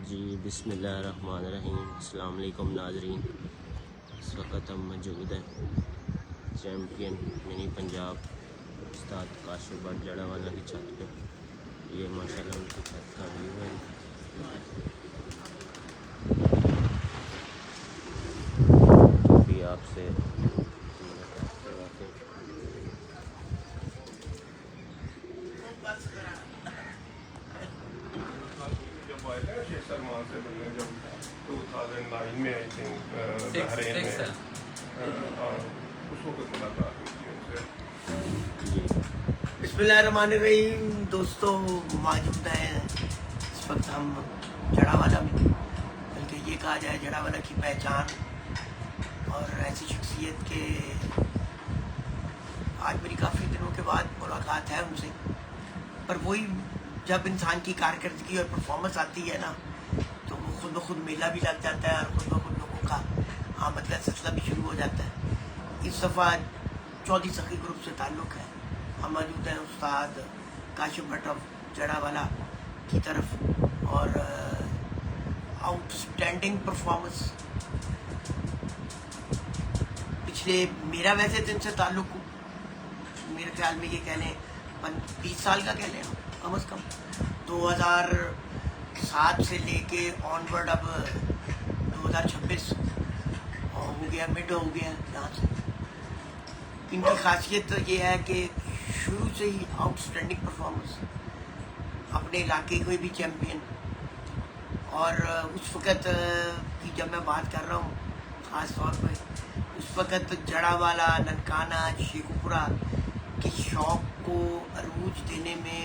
جی بسم اللہ الرحمن الرحیم۔ السلام علیکم ناظرین، اس وقت ہم موجود ہیں چیمپئن منی پنجاب استاد کاشف بٹ جڑا والا کی چھت پہ۔ یہ ماشاءاللہ ان کی چھت کا ویو ہے۔ ابھی آپ سے سلمان سے ملنے جب 2009 میں آئی تھنک بحرین میں اور اس وقت ملاقات ہوئی تھی ان سے۔ جی بسم اللہ الرحمن الرحیم۔ دوستوں موجود ہیں اس وقت ہم جڑا والا میں، بلکہ یہ کہا جائے جڑا والا کی پہچان اور ایسی شخصیت کے آج میری کافی دنوں کے بعد ملاقات ہے ان سے، پر وہی جب انسان کی کارکردگی اور پرفارمنس آتی ہے نا تو وہ خود بخود میلہ بھی لگ جاتا ہے اور خود بخود لوگوں کا آمد کا سلسلہ بھی شروع ہو جاتا ہے۔ اس دفعہ چودھری سخی گروپ سے تعلق ہے، ہم موجود ہیں استاد کاشف بٹ جڑا والا کی طرف، اور آؤٹ اسٹینڈنگ پرفارمنس پچھلے میرا ویسے تو ان سے تعلق میرے خیال میں یہ کہہ لیں 20 سال کا کہہ لیں کم از کم، 2007 سے لے کے آنورڈ اب 2026 ہو گیا، مڈ ہو گیا یہاں سے۔ ان کی خاصیت یہ ہے کہ شروع سے ہی آؤٹ اسٹینڈنگ پرفارمنس، اپنے علاقے کو بھی چیمپئن، اور اس وقت کی جب میں بات کر رہا ہوں خاص طور پہ اس وقت جڑا والا، ننکانہ، شیخوپورہ کے شوق کو عروج دینے میں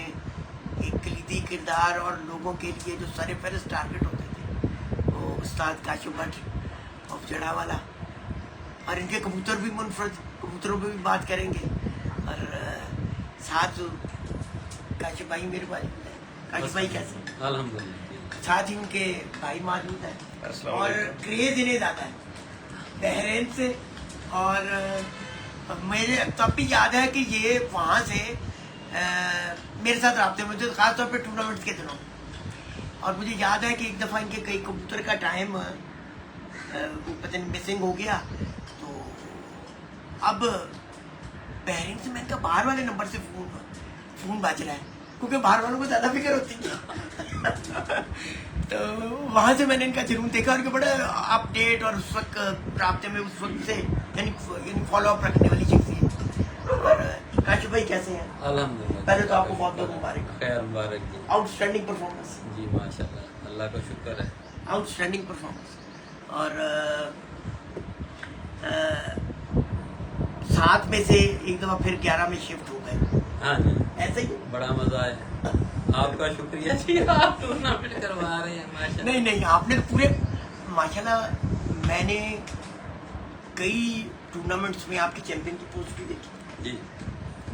ایک کلیدی کردار اور لوگوں کے لیے جو سر فہرست ٹارگٹ ہوتے تھے وہ استاد کاشف بٹ آف جڑا والا، اور ان کے کبوتر بھی منفرد، کبوتروں پہ بھی بات کریں گے، اور ساتھ کاشف بھائی میرے بھائی، کاشف بھائی کیسے ہیں؟ الحمدللہ۔ ساتھ ہی ان کے بھائی موجود ہیں، السلام اور علیکم۔ کریز انہیں زیادہ ہے بحرین سے، اور میرے تب بھی یاد ہے کہ یہ وہاں سے میرے ساتھ رابطے میں تھے، خاص طور پہ ٹورنامنٹ کے دنوں، اور مجھے یاد ہے کہ ایک دفعہ ان کے کئی کبوتر کا ٹائم پتہ نہیں مسنگ ہو گیا، تو اب بحرین سے میں نے کہا باہر والے نمبر سے فون بج رہا ہے، کیونکہ باہر والوں کو زیادہ فکر ہوتی ہے تو وہاں سے میں نے ان کا جنون دیکھا، اور کہ بڑا اپ ڈیٹ اور اس وقت رابطے میں اس وقت سے یعنی فالو اپ رکھنے والی شخصیت۔ اور کاشف بھائی کیسے ہیں؟ الحمدللہ۔ پہلے تو آپ کو بہت بہت مبارک، خیر مبارک جی۔ آؤٹ اسٹینڈنگ پرفارمنس، جی ماشاءاللہ، اللہ کا شکر ہے۔ آؤٹ اسٹینڈنگ پرفارمنس، اور ساتھ میں سے ایک دفعہ پھر 11 میں شفٹ ہو گئے، ہاں جی، ایسا ہی؟ بڑا مزہ آیا، آپ کا شکریہ جی، آپ ٹورنامنٹ کروا رہے ہیں ماشاءاللہ۔ نہیں آپ نے پورے ماشاءاللہ، میں نے کئی ٹورنامنٹس میں آپ کی چیمپئن کی پوسٹ بھی دیکھی، جی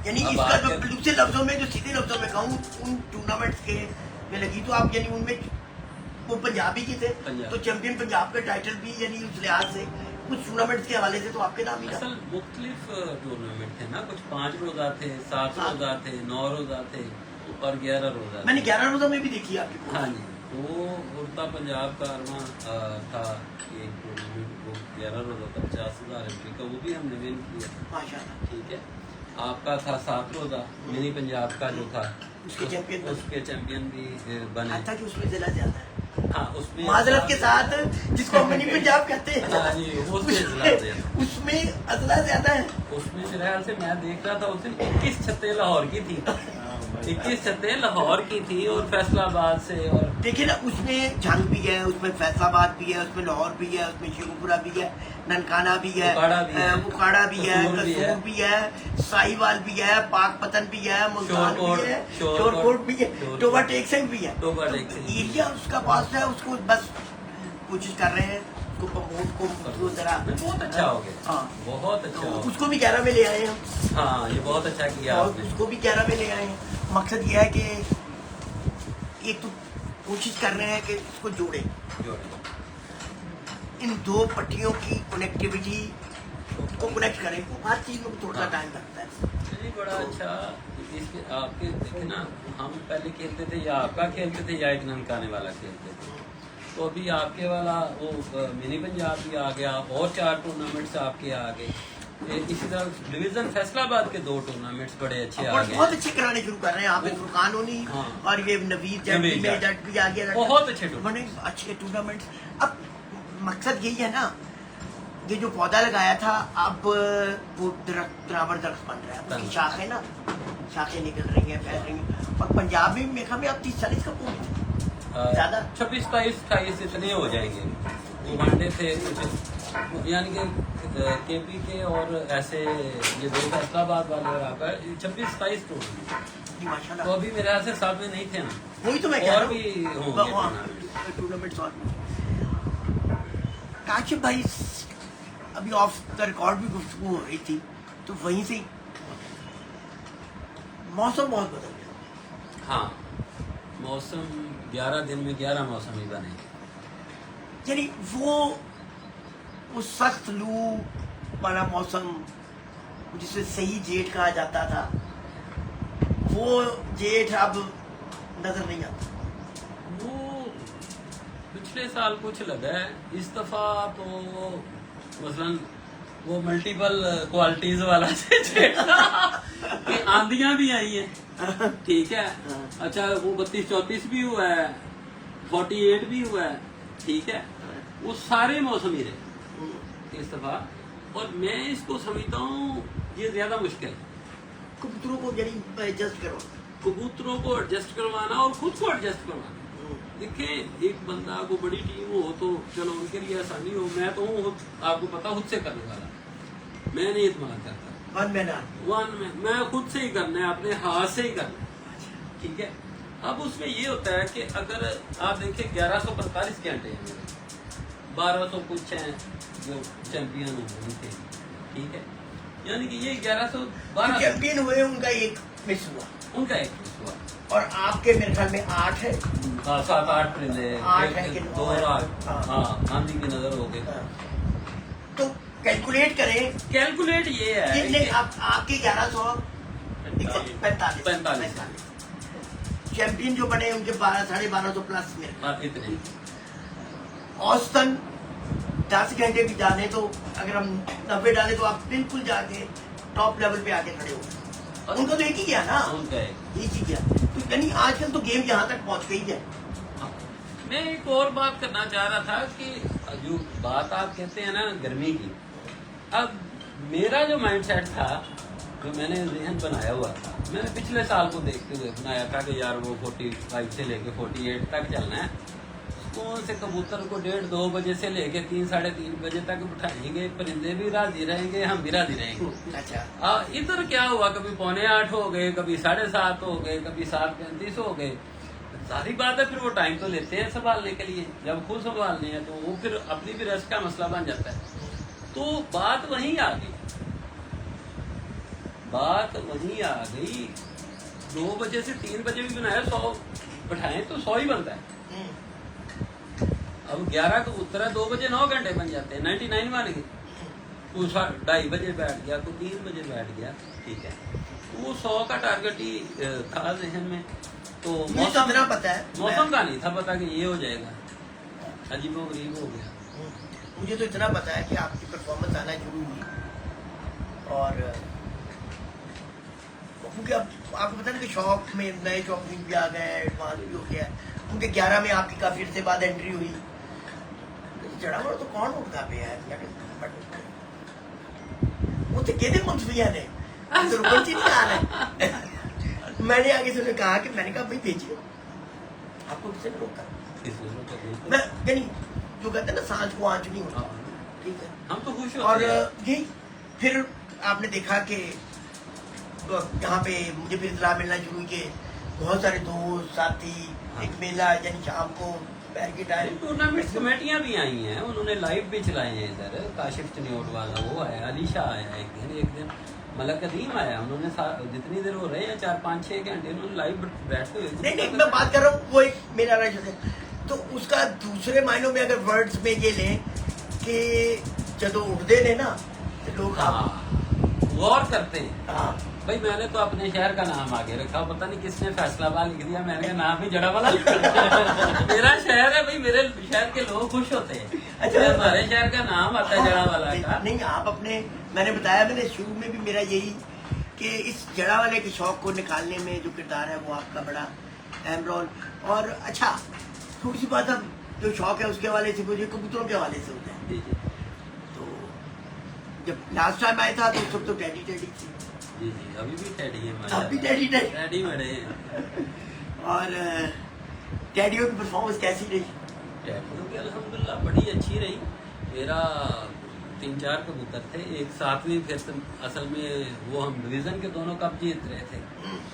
یعنی اب اس کا آپ جو کے- دوسرے لفظوں میں، جو سیدھے لفظوں میں کہوں، ان ٹورنامنٹس کے میں لگی تو آپ یعنی ان میں وہ پنجابی کے تھے، پنجاب۔ تو چیمپئن پنجاب کا ٹائٹل بھی یعنی اس لحاظ سے کچھ ٹورنامنٹس کے حوالے سے تو آپ کے نام ہی اصل تھا۔ مختلف ٹورنامنٹ تھے نا، کچھ 5 روزہ تھے، 7 روزہ تھے، 9 روزہ تھے اور 11 روزہ میں نے تھے۔ 11 روزہ میں بھی دیکھی آپ کی پوسٹ۔ ہاں جی، وہ اڑتا پنجاب کا ارواں تھا کہ ایک ٹورنامنٹ وہ 11 روزہ تھا، 50,000 روپے کا، وہ بھی ہم نے ون کیا، ماشاءاللہ، ٹھیک ہے۔ آپ کا تھا 7 روزہ منی پنجاب کا جو تھا، اس کے چیمپئن اس کے چیمپئن بھی بنے۔ حتیٰ کہ اس میں ضلع زیادہ ہے، ہاں اس میں معذرت کے ساتھ، جس کو منی پنجاب کہتے ہیں، ہاں جی، اس میں اضلاع زیادہ۔ اس میں اضلاع زیادہ ہے۔ اس میں میرے خیال سے میں دیکھ رہا تھا اس دن 21 چھتیں لاہور کی تھی، 21 چھتیں لاہور کی تھی اور فیصلہ آباد سے، اور دیکھیں نا، اس میں جنگ بھی ہے، اس میں فیصلہ آباد بھی ہے، اس میں لاہور بھی ہے، اس میں شیخوپورہ بھی ہے، ننکانہ بھی ہے، اکاڑا بھی ہے، اکاڑا بھی ہے، قصور بھی ہے، قصور بھی ہے، ساہیوال بھی ہے، پاک پتن بھی ہے، ملتان بھی ہے، شور کوٹ بھی ہے، ٹوبا ٹیک سنگھ بھی ہے۔ ٹوبا ٹیک سنگھ۔ ایریا اس کا واسطہ ہے، اس کو بس کوشش کر رہے ہیں اس کو پروموٹ کو ذرا بہت اچھا ہو گیا، ہاں، بہت اچھا ہو اس کو بھی 11 میں لے آئے ہم، گیا۔ ہاں یہ بہت اچھا کیا اور آپ نے۔ اس کو بھی 11 میں لے آئے ہیں۔ مقصد یہ ہے کہ ایک تو کوشش کر رہے ہیں کہ اس کو جوڑیں، ان دو پٹیوں کی کنیکٹیوٹی کو کنیکٹ کریں، ہر چیز میں تھوڑا سا ٹائم لگتا ہے۔ جی بڑا اچھا، اس کے آپ کے دیکھیں نا، ہم پہلے کھیلتے تھے یا آپ کا کھیلتے تھے یا ایک ننکانے والا کھیلتے تھے، تو ابھی آپ کے والا وہ منی پنجاب بھی آ گیا اور 4 ٹورنامنٹس آپ کے آ گئے. اسی طرح ڈویژن فیصل آباد کے 2 ٹورنامنٹس بڑے اچھے آ گئے, بہت اچھے کرانے شروع کر رہے ہیں آپ. فرقان ہونی اور یہ نوید جٹ بھی آ گیا, بہت اچھے اچھے ٹورنامنٹس. اب مقصد یہی ہے نا, یہ جو پودا لگایا تھا اب وہ درخت برابر درخت بن رہا ہے, اس کی شاخیں نا شاخیں نکل رہی ہیں, پھیل رہی ہیں. اور پنجاب میں میرے خیال میں اب 30-40 کا پول زیادہ 26-27-28 اتنے ہو جائیں گے. ون ڈے تھے یعنی کہ کے پی کے اور ایسے یہ 2 فیصل آباد والے اور آپ کا 26-27 ٹورنامنٹ. ماشاء تو اللہ ابھی میرے خیال سے ساتھ میں نہیں تھے نا, وہی تو میں کہہ اور رہا بھی ہوں ہوں گے ٹورنامنٹس. اور کاشف بھائی ابھی آف دا ریکارڈ بھی گفتگو ہو رہی تھی, تو وہیں سے موسم بہت بدل گیا. ہاں موسم 11 دن میں 11 موسم ہی بنے. یعنی وہ سخت لو والا موسم جسے صحیح جیٹ کہا جاتا تھا, وہ جیٹ اب نظر نہیں آتا. وہ پچھلے سال کچھ لگا ہے, اس دفعہ تو مثلاً وہ ملٹیپل کوالٹیز والا سے کہ آندیاں بھی آئی ہیں, ٹھیک ہے, اچھا وہ 32-34 بھی ہوا ہے, 48 بھی ہوا ہے, ٹھیک ہے, وہ سارے موسم ہی رہے اس دفعہ. اور میں اس کو سمجھتا ہوں یہ زیادہ مشکل ہے کبوتروں کو یعنی ایڈجسٹ کرو, کبوتروں کو ایڈجسٹ کروانا اور خود کو ایڈجسٹ کروانا. دیکھیں ایک بندہ کو بڑی ٹیم ہو تو چلو ان کے لیے آسانی ہو, میں تو ہوں آپ کو پتا خود سے کرنے والا, میں نہیں اعتماد کرتا میں خود سے ہی کرنا ہے, اپنے ہاتھ سے ہی کرنا ہے, ٹھیک ہے. اب اس میں یہ ہوتا ہے کہ اگر آپ دیکھیں 1145 گھنٹے ہیں میرے, 1200 کچھ ہیں جو چیمپئن ہوئے تھے, ٹھیک ہے, یعنی کہ یہ 1112 چیمپئن ہوئے ان کا ایک مس ہوا, ان کا ایک مس ہوا, اور آپ کے میرے خیال میں 8 ہے, 7-8 پرندے, 2 رات, ہاں آندھی کی نظر ہو گئی. تو کیلکولیٹ کریں, کیلکولیٹ یہ ہے کتنے آپ کے 1145 چیمپئن جو بنے ان کے 1250 پلس میں اتنے اوسطن 10 گھنٹے بھی ڈالیں تو اگر ہم 90 ڈالیں تو آپ بالکل جا کے ٹاپ لیول پہ آ کے کھڑے ہو. ان کو تو ایک ہی کیا نا, ایک ہی کیا. تو یعنی آج کل تو گیم یہاں تک پہنچ گئی ہے. میں ایک اور بات کرنا چاہ رہا تھا کہ جو بات آپ کہتے ہیں نا گرمی کی, اب میرا جو مائنڈ سیٹ تھا, جو میں نے ذہن بنایا ہوا تھا, میں نے پچھلے سال کو دیکھتے ہوئے بنایا تھا کہ یار وہ 45 سے لے کے 48 تک چلنا ہے. سکون سے کبوتر کو 1:30-2 بجے سے لے کے 3-3:30 بجے تک بٹھائیں گے, پرندے بھی راضی رہیں گے, ہم بھی راضی رہیں گے. اچھا ادھر کیا ہوا, کبھی 7:45 ہو گئے, کبھی 7:30 ہو گئے, کبھی 7:35 ہو گئے. ظاہری بات ہے پھر وہ ٹائم تو لیتے ہیں سنبھالنے کے لیے, جب خود سنبھالنے ہیں تو وہ پھر اپنی بھی ریسٹ کا مسئلہ بن جاتا ہے. تو بات وہیں آ گئی, 2 بجے سے 3 بجے بھی بنایا 100 بٹھائیں تو 100 ہی بنتا ہے. اب 11 کو اترا 2 بجے 9 گھنٹے بن جاتے ہیں, 99 بن گئے. کوئی 2:30 بجے بیٹھ گیا, کوئی 3 بجے بیٹھ گیا, ٹھیک ہے. وہ 100 کا ٹارگٹ ہی تھا ذہن میں. تو موسم پتا ہے, موسم کا نہیں تھا پتا کہ یہ ہو جائے گا, عجیب و غریب ہو گیا. مجھے تو اتنا پتا ہے کہ آپ کی پرفارمنس آنا شروع ہوئی, اور کیونکہ اب آپ کو پتا نا کہ شوق میں نئے شوقین بھی آ گئے, ایڈوانس بھی ہو گیا. کیونکہ 11 میں آپ کی کافی عرصے بعد انٹری ہوئی, چڑھا ہوا تو کون اٹھتا پہ ہے, وہ تو کہتے منصفیہ نے میں نے آگے سے انہیں کہا کہ میں نے کہا بھائی بھیجیے, آپ کو کسی نے روکا, میں یعنی جو کہتے ہیں نا سانچ کو آنچ نہیں ہوتا, ٹھیک ہے. ہم تو خوش اور یہی پھر آپ نے دیکھا کہ یہاں پہ مجھے پھر اطلاع ملنا شروع کہ بہت سارے دوست ساتھی, ایک میلہ یعنی شام کو ٹورنامنٹ کمیٹیاں بھی آئی ہیں, انہوں نے لائیو بھی چلائے ہیں. ادھر کاشف چنیوٹ والا وہ آیا, علی شاہ آیا, ایک دن ملک قدیم آیا, انہوں نے جتنی دیر ہو رہے ہیں 4-5-6 گھنٹے انہوں نے لائیو بیٹھتے ہوئے. نہیں میں بات کر رہا ہوں وہ ایک میرا رہا, تو اس کا دوسرے معنوں میں اگر ورڈز میں یہ لیں کہ جدو اٹھتے ہیں نا لوگ غور کرتے ہیں, ہاں भाई मैंने तो अपने शहर का नाम आगे रखा, पता नहीं किसने फैसलाबाद लिख दिया, मैंने नाम ही जड़ा वाला लिखा। मेरा शहर है भाई, मेरे शहर के लोग खुश होते हैं। अच्छा, हमारे शहर का नाम आता है जड़ा वाला का। नहीं, आप अपने, मैंने बताया मैंने शुरू में भी मेरा यही कि इस जड़ा वाले के शौक को निकालने में जो किरदार है वो आपका बड़ा अहम रोल। और अच्छा, थोड़ी सी बात अब जो शौक है उसके हवाले से, मुझे कबूतरों के हवाले से होता है। जी जी तो जब लास्ट टाइम आया था तो उस वक्त तो टैडी थी। जी जी, अभी भी टैडी है, अब भी टैडी टैडी बड़े हैं। और टैडियों की परफॉर्मेंस कैसी रही? टैडियों की अल्हम्दुलिल्लाह बड़ी अच्छी रही। मेरा 3-4 कबूतर थे, एक 7वीं, फिर असल में वो हम डिवीजन के दोनों कप जीत रहे थे।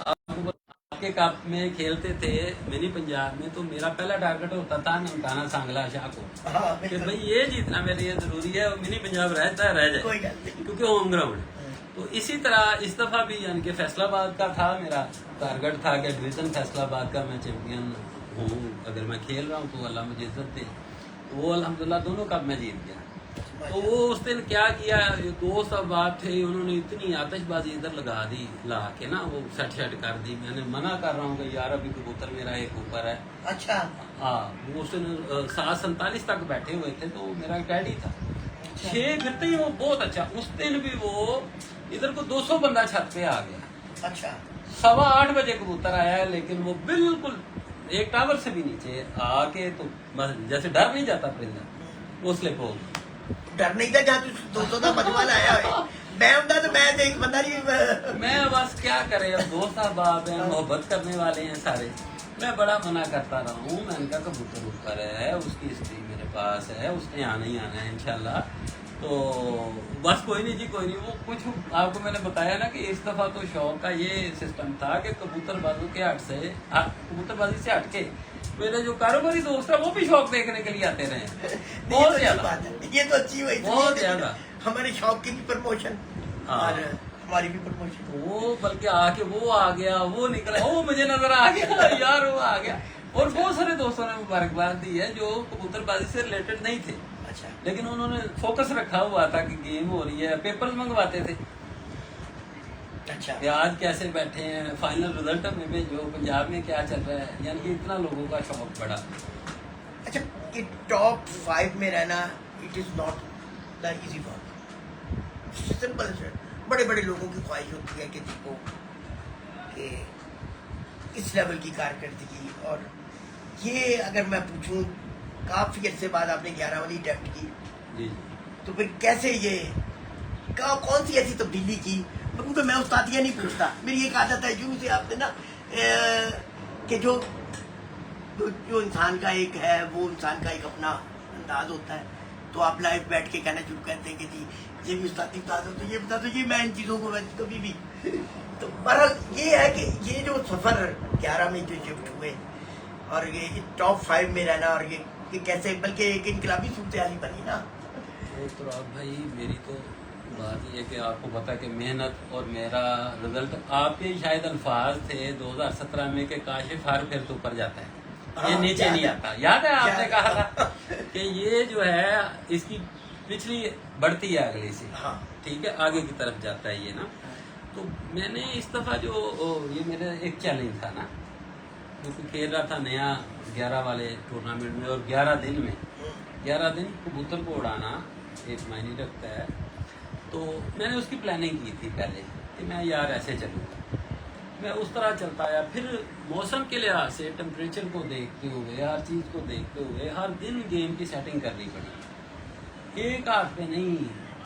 आपके कप में खेलते थे मिनी पंजाब में, तो मेरा पहला टारगेट होता था ननकाना सांगला शाह को, हाँ, कि भाई ये जीतना मेरे लिए जरूरी है, और मिनी पंजाब रहता है रह कोई जाए गल नहीं। क्योंकि होम ग्राउंड है। तो इसी तरह इस दफा भी यानी कि फैसलाबाद का था मेरा टारगेट, था कि डिवीजन फैसलाबाद का मैं चैंपियन हूँ, अगर मैं खेल रहा हूँ तो अल्लाह मुझे इज्जत दे। तो वो अल्हम्दुलिल्लाह दोनों कप मैं जीत गया। तो वो उस दिन क्या किया, दोस्त अब बात थे, उन्होंने इतनी आतिशबाजी इधर लगा दी, ला के ना वो सेट कर दी। मैंने मना कर रहा हूँ कि यार अभी कबूतर मेरा एक ऊपर है। अच्छा, हाँ, वो उस दिन 7:47 तक बैठे हुए थे, तो मेरा टैडी था 6 फिरते ही वो बहुत अच्छा। उस दिन भी वो इधर को 200 बंदा छत पे आ गया। अच्छा, 8:15 बजे कबूतर आया है, लेकिन वो बिल्कुल एक टावर से भी नीचे आके तो बस जैसे डर नहीं जाता परिंदा, वो स्लिप हो गया। डर नहीं था जहाँ तू 200 का मजमा आया है। मैं होता तो मैं एक बंदा नहीं। मैं बस क्या करे, अब दोस्त अहबाब हैं, मोहब्बत करने वाले हैं सारे। मैं बड़ा मना करता रहा हूँ, मैंने कहा कबूतर ऊपर है, उसकी स्त्री मेरे पास है, उसने आना ही आना है इंशाल्लाह। तो बस कोई नहीं जी, कोई नहीं। वो कुछ आपको मैंने बताया ना कि इस दफा तो शौक का ये सिस्टम था कि कबूतरबाजी के कबूतरबाजी से हटके मेरे जो कारोबारी दोस्त है वो भी शौक देखने के लिए आते रहे, बहुत ज्यादा। ये तो अच्छी हुई, बहुत ज्यादा। हमारे शौक की भी प्रमोशन हाँ। और हमारी भी प्रमोशन। वो बल्कि आके वो आ गया, वो निकला, वो मुझे नजर आ गया यार, वो आ गया। और बहुत सारे दोस्तों ने मुबारकबाद दी है जो कबूतरबाजी से रिलेटेड नहीं थे, अच्छा, लेकिन उन्होंने फोकस रखा हुआ था कि गेम हो रही है, पेपर्स मंगवाते थे अच्छा, कि आज कैसे बैठे हैं, फाइनल रिजल्ट में भेजो, पंजाब में क्या चल रहा है, यानी कि इतना लोगों का शौक पड़ा। अच्छा। कि टॉप 5 में रहना it is not the easy work, simple है। बड़े बड़े लोगों की ख्वाहिश होती है कि देखो कि इस लेवल की कारकर्दगी। और ये अगर मैं पूछूं, काफी अर्से बाद आपने 11 वाली अटेम्प्ट की, जी तो फिर कैसे ये कौन सी ऐसी तब्दीली की? क्योंकि मैं उस्तादिया नहीं पूछता, मेरी एक आदत है शुरू से आपने ना कि जो इंसान का एक है, वो इंसान का एक अपना अंदाज होता है। तो आप लाइव बैठ के कहना शुरू करते हैं कि जी ये भी उस्तादी बता दो, तो ये बता दो, ये मैं इन चीज़ों को कभी भी। तो बहरहाल ये है कि ये जो सफ़र 11 में जो शिफ्ट हुए और ये टॉप 5 में रहना, और ये कैसे, बल्कि एक इनकलाबी सूरत हाल बनी ना। तो आप भाई, मेरी तो बात ये है कि आपको पता है कि मेहनत और मेरा रिजल्ट, आपके शायद अल्फाज थे 2017 में कि काशिफ हर फिर तो ऊपर जाता है, ये नीचे नहीं आता। याद है आपने कहा था कि ये जो है इसकी पिछली बढ़ती है अगली से, हाँ, ठीक है, आगे की तरफ जाता है ये ना। तो मैंने इस दफा जो ये मेरा एक चैलेंज था ना, क्योंकि खेल रहा था नया 11 वाले टूर्नामेंट में, और 11 दिन में 11 दिन कबूतर को उड़ाना एक मायने रखता है। तो मैंने उसकी प्लानिंग की थी पहले कि मैं यार ऐसे चलूँगा, मैं उस तरह चलता आया। फिर मौसम के लिहाज से टेम्परेचर को देखते हुए, हर चीज़ को देखते हुए, हर दिन गेम की सेटिंग करनी पड़ी। एक हाथ पे नहीं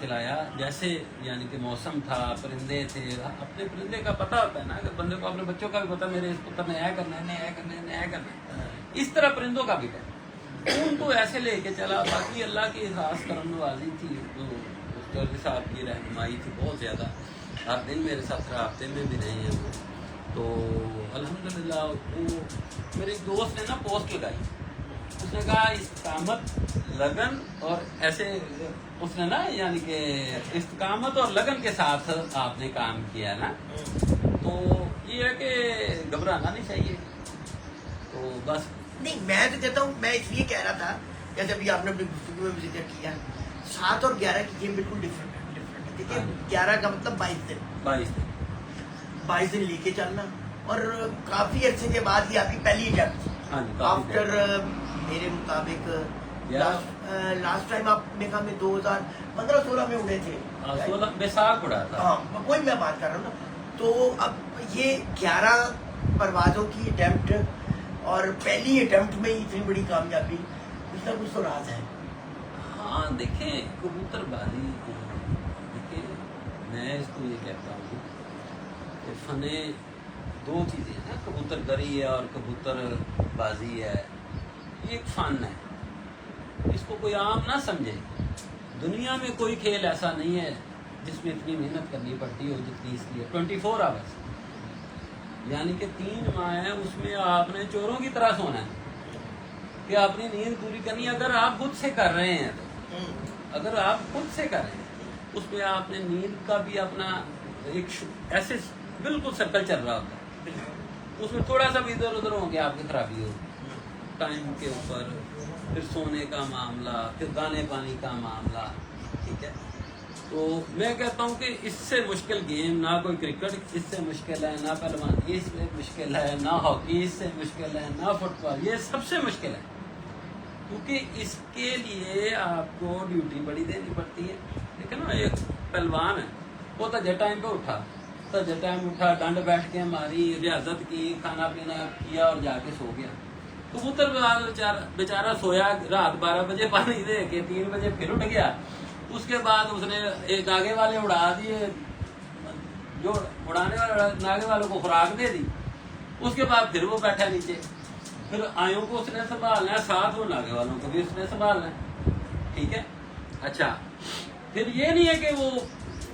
चलाया, जैसे यानी कि मौसम था, परिंदे थे, अपने परिंदे का पता होता है ना, कि बंदे को अपने बच्चों का भी पता, मेरे इस पुत्र ने ऐ करना है, नया करना है, नया करना है, इस तरह परिंदों का भी पता। उनको ऐसे लेके चला। बाकी अल्लाह की खास करम नवाजी थी, तो उस्ताद साहब की रहनुमाई थी बहुत ज़्यादा। हर दिन मेरे साथ रास्ते में भी रहे हैं वो। तो अल्हम्दुलिल्लाह वो मेरे एक दोस्त ने ना पोस्ट लगाई, उसने कहा इस्तिकामत, लगन और ऐसे, उसने ना यानी कि इस्तिकामत और लगन के साथ आपने काम किया ना, तो ये है कि घबराना नहीं चाहिए। तो बस नहीं, मैं तो कहता हूँ, मैं इसलिए कह रहा था, जैसे अभी आपने अपनी गुफ्तगू में जिक्र किया, 7 और 11 की गेम बिल्कुल डिफरेंट है। देखिए 11 का मतलब 22 दिन, 22 दिन, 22 दिन लेके चलना, और काफी अरसे के बाद ये आपकी पहली अटेम्प्ट थी हाँ जी, काफी आफ्टर मेरे मुताबिक लास्ट टाइम आपने कहा मैं 2015-16 में उड़े थे, 16 बैसाख उड़ा था। हाँ वही मैं बात कर रहा हूँ ना। तो अब ये 11 परवाजों की अटेम्प्ट और पहली अटेम्प्ट में ही इतनी बड़ी कामयाबी, कुछ ना कुछ तो राज है। हाँ देखें, कबूतरबाजी, देखिए मैं इसको ये कहता हूँ कि फने दो चीज़ें हैं, कबूतरगरी है और कबूतरबाजी है, ये एक फन है, इसको कोई आम ना समझे। दुनिया में कोई खेल ऐसा नहीं है जिसमें इतनी मेहनत करनी पड़ती हो जितनी इसलिए 24 आवर्स, यानी कि 3 माह है, उसमें आपने चोरों की तरह सोना है कि अपनी नींद पूरी करनी। अगर आप खुद से कर रहे हैं तो, अगर आप खुद से कर रहे हैं उसमें आपने नींद का भी अपना एक ऐसे बिल्कुल सर्कल चल रहा होता है, उसमें थोड़ा सा भी इधर उधर हो गया आपकी खराबी हो, टाइम के ऊपर, फिर सोने का मामला, फिर दाने पानी का मामला, ठीक है। तो मैं कहता हूँ कि इससे मुश्किल गेम ना कोई क्रिकेट इससे मुश्किल है, ना पहलवानी इससे मुश्किल है, ना हॉकी इससे मुश्किल है, ना फुटबॉल, ये सबसे मुश्किल है, क्योंकि इसके लिए आपको ड्यूटी बड़ी देनी पड़ती है। देखिए ना, एक पहलवान है, वो तो जब टाइम पे उठा, तो जब टाइम उठा, डंड बैठ के मारी, रियाजत की, खाना पीना किया और जाके सो गया। कबूतर बेचारा सोया, रात 12 बजे पानी दे के 3 बजे फिर उठ गया। उसके बाद उसने एक नागे वाले उड़ा दिए, जो उड़ाने वाले नागे वालों को खुराक दे दी। उसके बाद फिर वो बैठा नीचे, फिर आयों को उसने संभालना है, साथ वो नागे वालों को भी उसने संभालना है, ठीक है। अच्छा, फिर ये नहीं है कि वो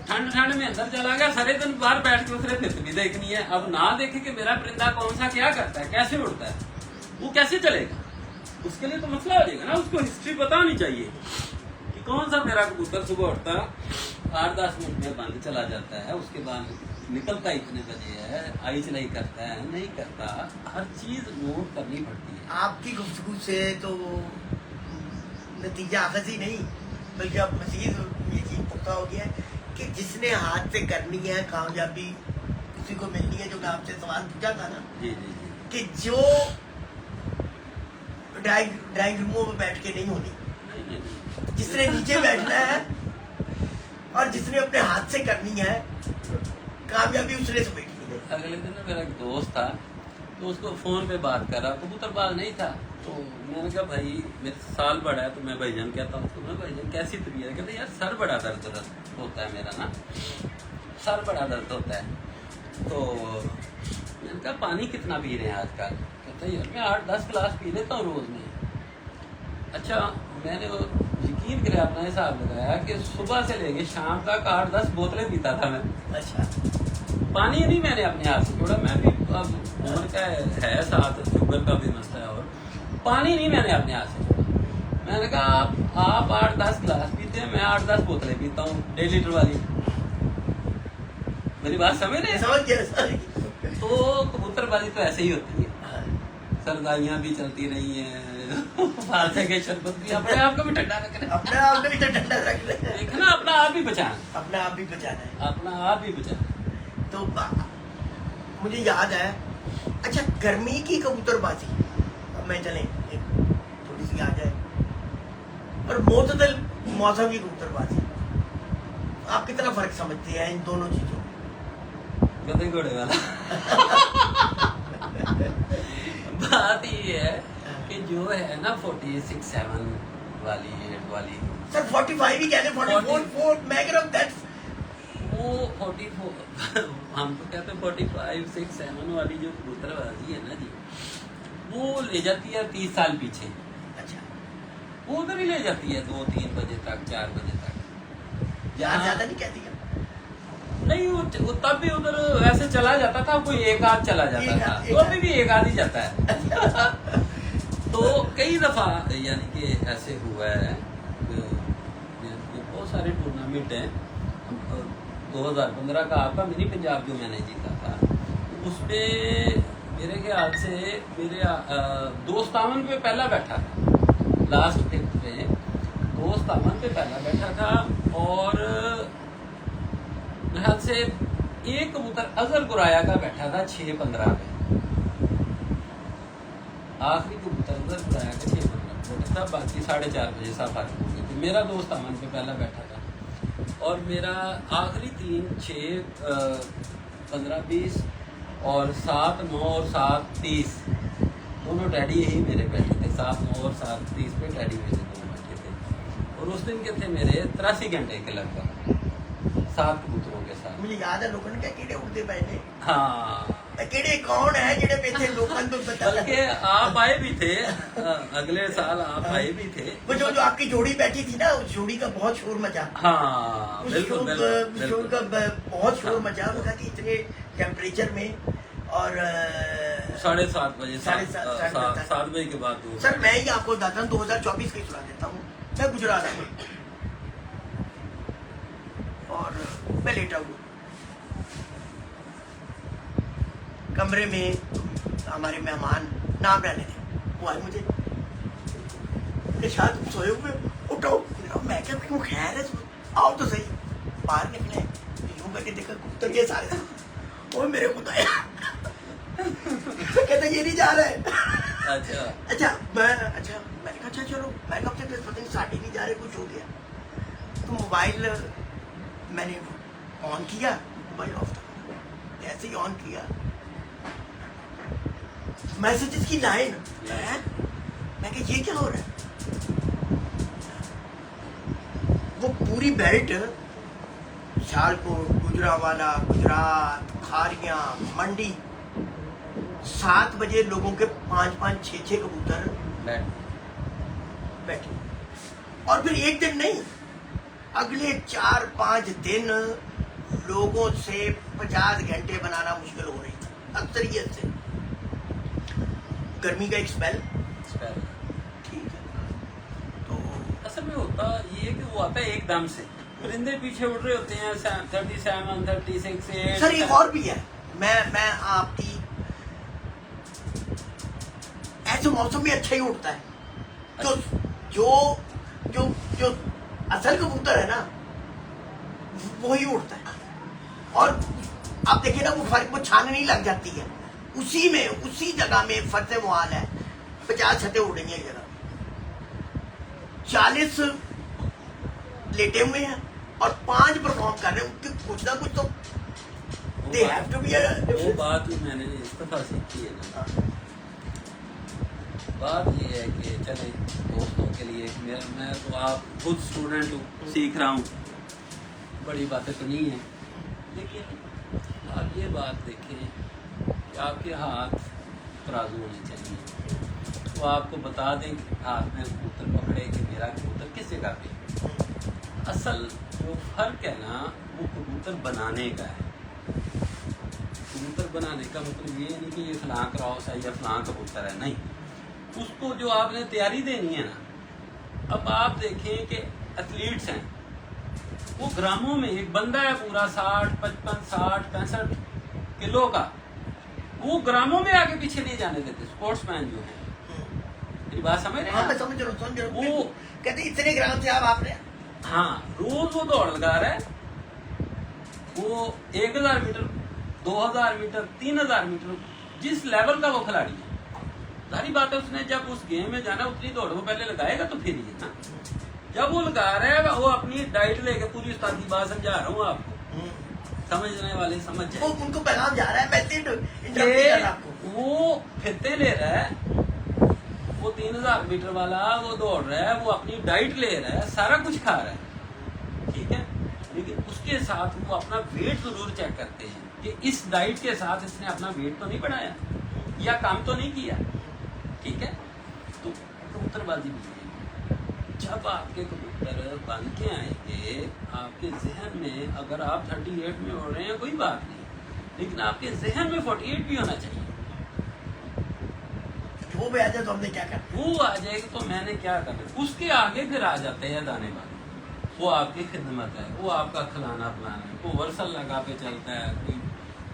ठंड में अंदर चला गया, सारे दिन बाहर बैठ के उसने फिर भी देखनी है। अब ना देखे कि मेरा परिंदा कौन सा क्या करता है, कैसे उड़ता है, वो कैसे चलेगा, उसके लिए तो मसला हो जाएगा ना। उसको हिस्ट्री पता होनी चाहिए कि कौन सा मेरा कबूतर सुबह उठता 8-10 मिनट में बंद चला जाता है, उसके बाद निकलता इतने बजे है, आई चलाई करता है, नहीं करता, हर चीज नोट करनी पड़ती है। आपकी गुफ्तगू से तो नतीजा आखिर ही नहीं, बल्कि अब मजीद ये चीज पक्का हो गया है कि जिसने हाथ से करनी है कामयाबी उसी को मिलनी है। जो मैं आपसे सवाल पूछा था ना, जी जी जी, कि जो ड्राइंग रूमों में बैठ के नहीं होनी, नहीं। जिसने नीचे बैठना है और जिसने अपने हाथ से करनी है कामयाबी, उसने से बैठनी है। अगले दिन ना मेरा एक दोस्त था, तो उसको फोन पे बात कर रहा, कबूतरबाज नहीं था, तो मैंने कहा भाई मेरे साल बड़ा है, तो मैं भाईजान कहता हूँ, तो मैं भाईजान कैसी तबीयत है? कहते यार सर बड़ा दर्द होता है मेरा ना, सर बड़ा दर्द होता है। तो मैंने कहा पानी कितना पी रहे हैं आजकल? कहते यार मैं 8-10 गिलास पी लेता हूँ रोज में। अच्छा, मैंने वो यकीन करे अपना हिसाब लगाया कि सुबह से लेके शाम तक 8-10 बोतलें पीता था मैं। अच्छा, पानी नहीं मैंने अपने हाथ से छोड़ा, मैं भी अब उम्र का है साथ, शुगर का भी मसला है, और पानी नहीं मैंने अपने हाथ से छोड़ा। मैंने कहा आप 8-10 गिलास पीते हैं, मैं 8-10 बोतलें पीता हूँ 1.5 लीटर वाली। मेरी बात समझ रहे हैं? समझ गया। तो कबूतरबाजी तो ऐसे ही होती है, सरदाइयाँ भी चलती रही हैं, फालसे के शरबत भी, अपने आप को भी ठंडा रख रहे हैं, अपने आप को भी तो ठंडा रख रहे हैं, देखना अपना आप भी बचाना, अपना आप भी बचाना है। अपना आप भी बचाना। तो मुझे याद है, अच्छा गर्मी की कबूतरबाजी, अब मैं चले एक थोड़ी सी आ जाए, और मोतदल मौसम की कबूतरबाजी, आप कितना फर्क समझते हैं इन दोनों चीजों? गधे घोड़े वाला बात ये है कि जो है ना 46-7 वाली 8 वाली, सर 45 ही कहते हैं, 44 मैं कह रहा हूँ दैट्स वो 44 हम तो कहते हैं 45-6-7 वाली जो कबूतरबाजी है ना जी, वो ले जाती है 30 साल पीछे। अच्छा, वो उधर ही ले जाती है 2-3 बजे तक, 4 बजे तक। ज्यादा नहीं कहती है। नहीं, वो तब भी उधर ऐसे चला जाता था, कोई एक आध चला जाता था, तो अभी भी एक आध ही जाता है। तो कई दफा यानी कि ऐसे हुआ है, बहुत सारे टूर्नामेंट हैं। 2015 का आपका मिनी पंजाब जो मैंने जीता था, उसमें मेरे ख्याल से मेरे 257 पे पहला बैठा था, लास्ट 5th पे 257 पे पहला बैठा था, और मेरे ख्याल से एक कबूतर अजहर कुराया का बैठा था 6:15 पे, आखिरी कबूतर अजहर कुराया का 6:15 पे बैठा था, बाकी 4:30 बजे साफारी हो गई थी। मेरा दोस्त अमन पे पहला बैठा था और मेरा आखिरी 3, 6, 15, 20 और 7, 9 और 7:30 दोनों डैडी यही मेरे बैठे थे। 7, 9 और 7:30 पे डैडी मेरे दोनों बैठे थे। और उस दिन के थे मेरे 83 घंटे के लगभग 7 कबूतरों के साथ। मुझे याद है लोगों ने क्या कीड़े उड़ते पहले, हाँ, कीड़े कौन है जेड़े पेथे लोगों को पता बल्कि आप आए भी थे, अगले साल आप आए भी थे। वो जो आपकी जोड़ी बैठी थी ना, उस जोड़ी का बहुत शोर मचा। हाँ, उस बिल्कुल शोर बिल्कुल का बहुत शोर मचा। उनका कि इतने टेम्परेचर में और 7:30 बजे 7:30 बजे के बाद सर मैं ही आपको बताता हूँ 2024 की सुना देता हूँ। मैं गुजरात में और मैं लेटा हूँ कमरे में, हमारे मेहमान नाम रहने थे, वो आए मुझे शायद सोए हुए, उठो। मैं क्या क्यों खैर है, आओ तो सही। बाहर निकले, यूं करके देखा कबूतर ये सारे, वो मेरे खुद आया कहते ये नहीं जा रहा है। अच्छा मैंने कहा अच्छा चलो, मैंने कहा पता नहीं साढ़े नहीं जा रहे, कुछ हो गया। तो मोबाइल मैंने ऑन किया, मोबाइल ऑफ था, जैसे ही ऑन किया मैसेजेस की लाइन है। मैं कहा ये क्या हो रहा है। वो पूरी बेल्ट सियालकोट, गुजरांवाला, गुजरात, खारियां, मंडी, 7 बजे लोगों के 5-5, 6-6 कबूतर बैठे। और फिर एक दिन नहीं, अगले 4-5 दिन लोगों से 50 घंटे बनाना मुश्किल हो रही थी अक्सरियत से। गर्मी का एक स्पेल, ठीक है। तो असल में होता ये कि वो आता है एकदम से, परिंदे पीछे उड़ रहे होते हैं 37, 36, 8। सर एक और भी है, मैं आपकी ऐसे मौसम में अच्छा ही उड़ता है। तो जो जो जो असल कबूतर है ना वही उड़ता है। और आप देखिए ना वो फर्क, वो छाननी लग जाती है उसी जगह में फर्ज मुहाल है। 50 छतें उड़ेंगे एक जगह, 40 लेटे हुए हैं और 5 परफॉर्म कर रहे हैं। उनके कुछ ना कुछ तो they have to be a वो बात ही मैंने इस दफा सीखी है ना। बात ये है कि चले दोस्तों के लिए, मैं तो आप खुद स्टूडेंट हूँ, सीख रहा हूँ, बड़ी बातें तो नहीं है। लेकिन आप ये बात देखें कि आपके हाथ तराजू होने चाहिए। वो आपको बता दें कि हाथ में कबूतर पकड़े कि मेरा कबूतर किस जगह पे। असल जो फर्क है ना वो कबूतर बनाने का है। कबूतर बनाने का मतलब ये नहीं कि ये फलां क्रॉस है या फलां कबूतर है, नहीं। उसको जो आपने तैयारी देनी है ना, अब आप देखें कि एथलीट्स हैं, वो ग्रामों में एक बंदा है पूरा 60, 55, 60, 65 किलो का, वो ग्रामों में आगे पीछे नहीं जाने देते स्पोर्ट्समैन जो है। मेरी बात समझ रहे हैं? हाँ मैं समझ रहा हूँ। वो कहते इतने ग्राम से आपने, हाँ, रोज वो दौड़ लगा रहा है। वो 1000 मीटर, 2000 मीटर, 3000 मीटर, जिस लेवल का वो खिलाड़ी है, सारी बात है। उसने जब उस गेम में जाना उतनी दौड़ वो पहले लगाएगा तो फिर ये ना, जब वो लगा रहा है वो अपनी डाइट लेके, पूरी उस्ताद की बात समझा रहा हूँ आपको, समझने वाले समझ जाए। वो उनको पैगाम जा रहा है, मैसेज आपको। वो फिरते ले रहा है, वो 3000 मीटर वाला वो दौड़ रहा है, वो अपनी डाइट ले रहा है, सारा कुछ खा रहा है, ठीक है। लेकिन उसके साथ वो अपना वेट जरूर चेक करते हैं कि इस डाइट के साथ इसने अपना वेट तो नहीं बढ़ाया या काम तो नहीं किया, ठीक है। तो कबूतरबाजी भी है। जब आपके कबूतर बन के आएंगे आपके जहन में, अगर आप 38 में उड़ रहे हैं कोई बात नहीं, लेकिन आपके जहन में 48 भी होना चाहिए। वो भी आ जाए तो हमने क्या करना, वो आ जाएगी तो मैंने क्या करना। उसके आगे फिर आ जाते हैं दाने वाले, वो आपकी खिदमत है, वो आपका खिलाना पिलाना है। वो वर्सल लगा के चलता है, कोई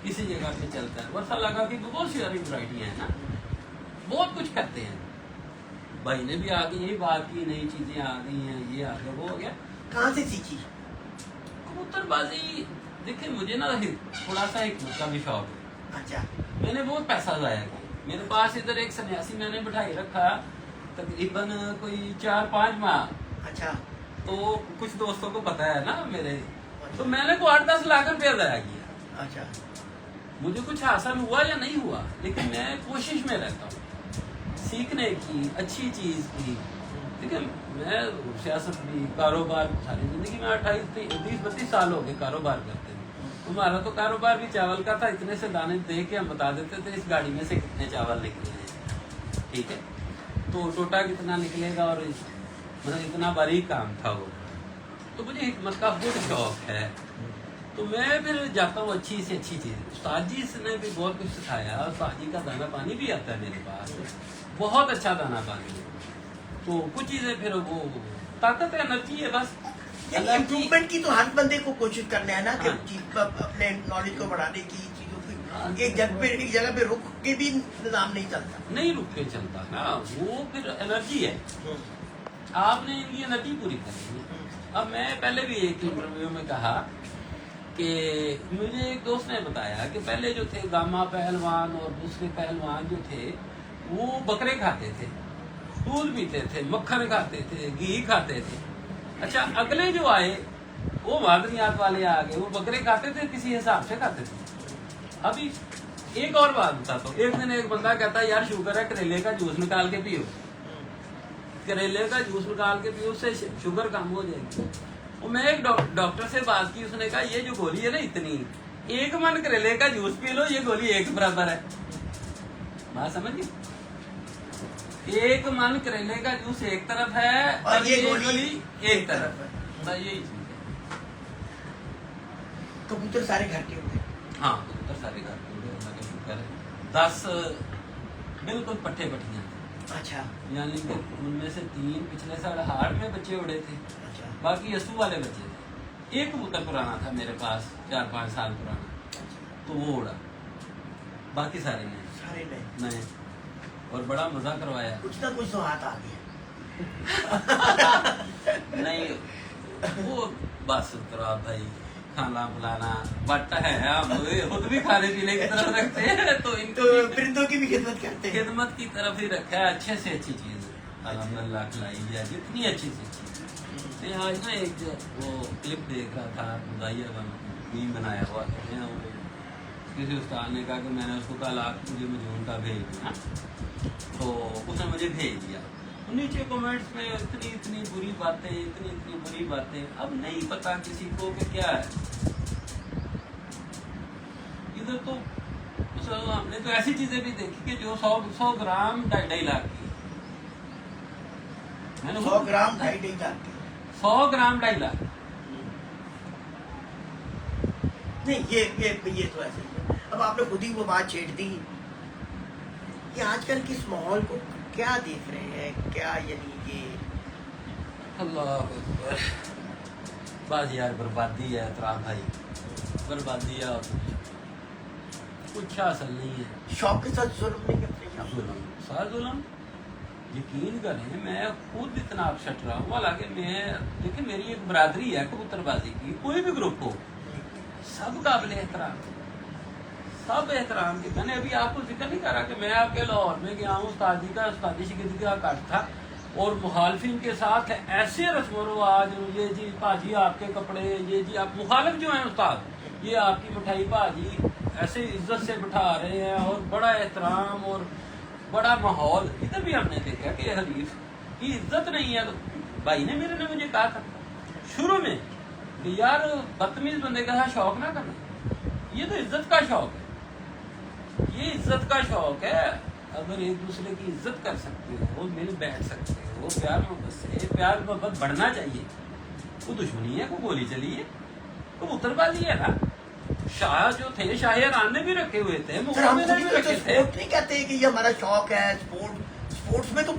किसी जगह पे चलता है। वर्सल लगा के बहुत सारी वराइटियाँ हैं ना, बहुत कुछ करते हैं। भाई ने भी आगे यही बात की, नई चीजें आ गई हैं, ये आ गया, वो हो गया। कहाँ से सीखी? कबूतरबाजी देखिए मुझे ना थोड़ा सा हिकमत का भी शौक है। अच्छा मैंने बहुत पैसा ज़ाया किया। मेरे पास इधर एक सन्यासी मैंने बिठाई रखा तकरीबन कोई 4-5 माह। अच्छा तो कुछ दोस्तों को पता है ना मेरे, तो मैंने को 8-10 लाख रुपया ज़ाया किया। अच्छा मुझे कुछ हासिल हुआ या नहीं हुआ, लेकिन मैं कोशिश में रहता हूँ सीखने की, अच्छी चीज़ की। ठीक है, मैं सियासत भी, कारोबार, सारी जिंदगी में 28-30-32 साल हो गए कारोबार करते हैं। हमारा तो कारोबार भी चावल का था, इतने से दाने दे के हम बता देते थे इस गाड़ी में से कितने चावल निकले हैं। ठीक है, तो टोटा कितना निकलेगा, और मतलब इतना बारीक काम था वो। तो मुझे हिकमत का बहुत शौक है, तो मैं फिर जाता हूँ अच्छी से अच्छी चीज़। उस्ताद जी ने भी बहुत कुछ सिखाया, उस्ताद जी का दाना पानी भी आता है मेरे पास, बहुत अच्छा दाना पानी। तो कुछ चीज़ें फिर वो ताकत है, एनर्जी है, बस इम्प्रूवमेंट की तो हर बंदे को कोशिश करना है ना कि हाँ। अपने नॉलेज को बढ़ाने की, चीजों की। एक जगह पे रुक के भी निजाम नहीं चलता, नहीं रुक के चलता ना, वो फिर एनर्जी है, आपने इनकी एनर्जी पूरी करनी है। अब मैं पहले भी एक इंटरव्यू में कहा कि मुझे एक दोस्त ने बताया कि पहले जो थे गामा पहलवान और दूसरे पहलवान जो थे वो बकरे खाते थे, दूध पीते थे, मक्खन खाते थे, घी खाते थे। अच्छा, अगले जो आए वो मादनियात वाले आ गए, वो बकरे खाते थे, किसी हिसाब से खाते थे। अभी एक और बात बताता हूँ। एक दिन एक बंदा कहता है यार शुगर है, करेले का जूस निकाल के पियो, करेले का जूस निकाल के पियो, उससे शुगर कम हो जाएगी। और मैं एक डॉक्टर से बात की, उसने कहा ये जो गोली है ना इतनी, 1 मन करेले का जूस पी लो, ये गोली 1 बराबर है। बात समझिए, 1 मन करेले का जूस एक तरफ है और ये गोली एक तरफ है। यही चीज है। कबूतर सारे घर के होते, हाँ कबूतर सारे घर के होते, अल्लाह का शुक्र है। 10 बिल्कुल पट्टे पट्टियां। अच्छा यानी कि उनमें से 3 पिछले साल हाड़ में बच्चे उड़े थे, अच्छा बाकी असू वाले बच्चे थे। एक कबूतर पुराना था मेरे पास, 4-5 साल पुराना, तो वो उड़ा, बाकी सारे नए। और बड़ा मजा करवाया। कुछ ना कुछ तो हाथ आ गया। नहीं वो बस तरह भाई खाना पिलाना बट है, हम खुद भी खाने पीने की तरफ रखते हैं, तो इनको परिंदों की भी खिदमत करते हैं। खिदमत की तरफ ही रखा है। अच्छे से अच्छी चीज अल्हम्दुलिल्लाह खिलाई जाए, जितनी अच्छी से अच्छी। मैं आज ना एक वो क्लिप देख रहा था, मुदाइया का मीम बनाया हुआ था, किसी उस्ताद ने कहा कि मैंने उसको कहा आप मुझे मजून का भेज दिया, तो उसने मुझे भेज दिया। नीचे कमेंट्स में इतनी बुरी बातें, इतनी बुरी बातें। अब नहीं पता किसी को कि क्या है इधर। तो हमने तो ऐसी चीजें भी देखी कि जो 100 ग्राम 2.5 लाख की, मैंने 100 ग्राम 2.5 लाख की, 100 ग्राम 2.5 लाख। नहीं ये तो ऐसे ही है। अब आपने खुद ही वो बात छेड़ दी कि आजकल किस माहौल को क्या देख रहे हैं, क्या यानी कि अल्लाह अकबर, बस यार बर्बादी है इतराम भाई, बर्बादी है, कुछ हासिल नहीं है। शौक के साथ जुल्म नहीं करते, सारा जुल्म। यकीन करें मैं खुद इतना अपसेट रहा हूँ, हालांकि मैं देखिए मेरी एक बरादरी है कबूतरबाजी की, कोई भी ग्रुप हो सब काबिल एहतराम, सब एहतराम की। मैंने अभी आपको जिक्र नहीं करा कि मैं आपके लाहौर में गया हूँ, उस्तादी का उस्तादी शिगिर्दी का कट था, और मुखालफिन के साथ ऐसे रस्म रिवाज, ये जी भाजी आपके कपड़े, ये जी आप मुखालिफ जो हैं उस्ताद, ये आपकी मिठाई भाजी, ऐसे इज्जत से बिठा रहे हैं, और बड़ा एहतराम और बड़ा माहौल। इधर भी हमने देखा कि हरीफ की इज्जत नहीं है। तो भाई ने मेरे ने मुझे कहा था शुरू में कि यार बदतमीज बंदे का शौक ना करना, ये तो इज्जत का शौक है, ये इज्जत का शौक है। अगर एक दूसरे की इज्जत कर सकते हो, मिल बैठ सकते हो, प्यार मोहब्बत से, प्यार मोहब्बत बढ़ना चाहिए। वो दुश्मनी है, वो गोली चली है, वो कबूतरबाजी है ना। शाह जो थे, शाहरान ने भी रखे हुए थे, मुगलों ने भी रखे थे। नहीं कहते कि ये हमारा शौक है। स्पोर्ट्स में तो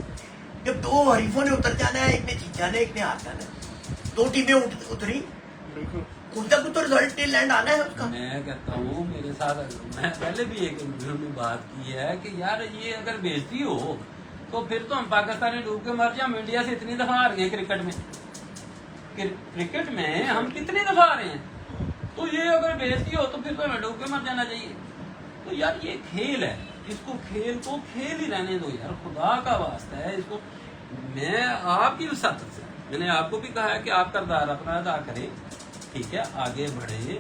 जब 2 हरीफों ने उतर जाना है, एक ने जीत जाना है, एक ने हार जाना है, 2 टीमें उतरी, बिल्कुल कुछ ना कुछ तो रिजल्ट लैंड आना है उसका। मैं कहता हूँ मेरे साथ, मैं पहले भी एक इंटरव्यू में बात की है कि यार ये अगर बेइज्जती हो तो फिर तो हम पाकिस्तानी डूब के मर जाए। हम इंडिया से इतनी दफा हार गए क्रिकेट में हम कितनी दफा हारे हैं। تو یہ اگر بےزتی ہو تو پھر تو ہمیں ڈوب کے مر جانا چاہیے. تو یار یہ کھیل ہے, اس کو کھیل ہی رہنے دو یار, خدا کا واسطہ ہے. اس کو میں آپ کی وسعت سے میں نے آپ کو بھی کہا ہے کہ آپ کردار اپنا ادا کریں, ٹھیک ہے, آگے بڑھیں.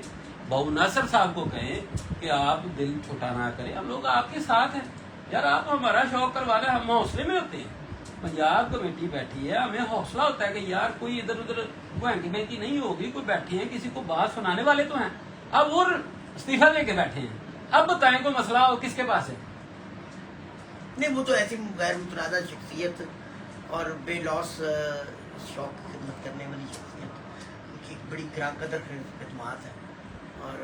بابو ناصر صاحب کو کہیں کہ آپ دل چھوٹا نہ کریں, ہم لوگ آپ کے ساتھ ہیں یار. آپ ہمارا شوق کروا لیں, ہم حوصلے میں ہوتے ہیں. پنجاب کمیٹی بیٹھی ہے, ہمیں حوصلہ ہوتا ہے کہ یار کوئی ادھر ادھر بینکی بینکی نہیں ہوگی, کوئی بیٹھے ہیں, کسی کو بات سنانے والے تو ہیں. اب وہ استعفیٰ لے کے بیٹھے ہیں, اب بتائیں کوئی مسئلہ ہو کس کے پاس ہے؟ نہیں, وہ تو ایسی غیر متنازع شخصیت اور بے لوس شوق کی خدمت کرنے والی شخصیت, ان کی بڑی گراں قدر خدمات ہے. اور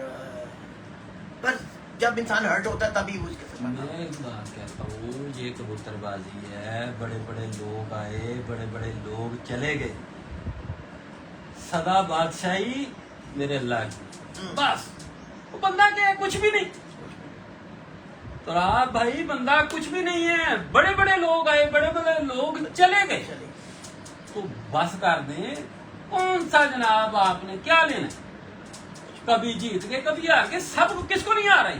پر جب انسان ہرٹ ہوتا ہے تبھی وہ اس کے ساتھ. میں ایک بات کہتا ہوں, یہ کبوتر بازی ہے. بڑے بڑے لوگ آئے, بڑے بڑے لوگ چلے گئے, سدا بادشاہی میرے اللہ کی, بس. وہ بندہ کیا ہے؟ کچھ بھی نہیں. تو آپ بھائی بندہ کچھ بھی نہیں ہے. بڑے بڑے لوگ آئے, بڑے بڑے لوگ چلے گئے. تو بس کر دیں, کون سا جناب آپ نے کیا لینا ہے؟ کبھی جیت گئے کبھی ہار گئے. سب کس کو نہیں ہار رہی؟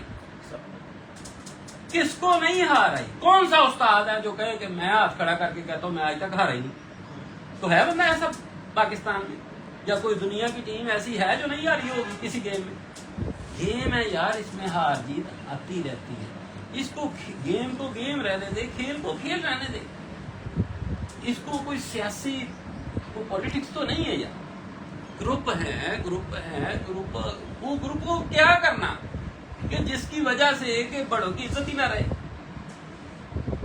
کس کو نہیں ہار رہی؟ کون سا استاد ہے جو کہے کہ میں ہاتھ کھڑا کر کے کہتا ہوں میں آج تک ہارا ہی نہیں؟ تو ہے بندہ ایسا پاکستان میں, یا کوئی دنیا کی ٹیم ایسی ہے جو نہیں ہاری ہوگی کسی گیم میں؟ گیم ہے یار, اس میں ہار جیت آتی رہتی ہے. اس کو گیم کو گیم رہنے دے, کھیل کو کھیل رہنے دے. اس کو کوئی سیاسی کوئی پولیٹکس تو نہیں ہے یار. گروپ ہے, وہ گروپ کو کیا کرنا کہ جس کی وجہ سے کہ بڑوں کی عزت ہی نہ رہے.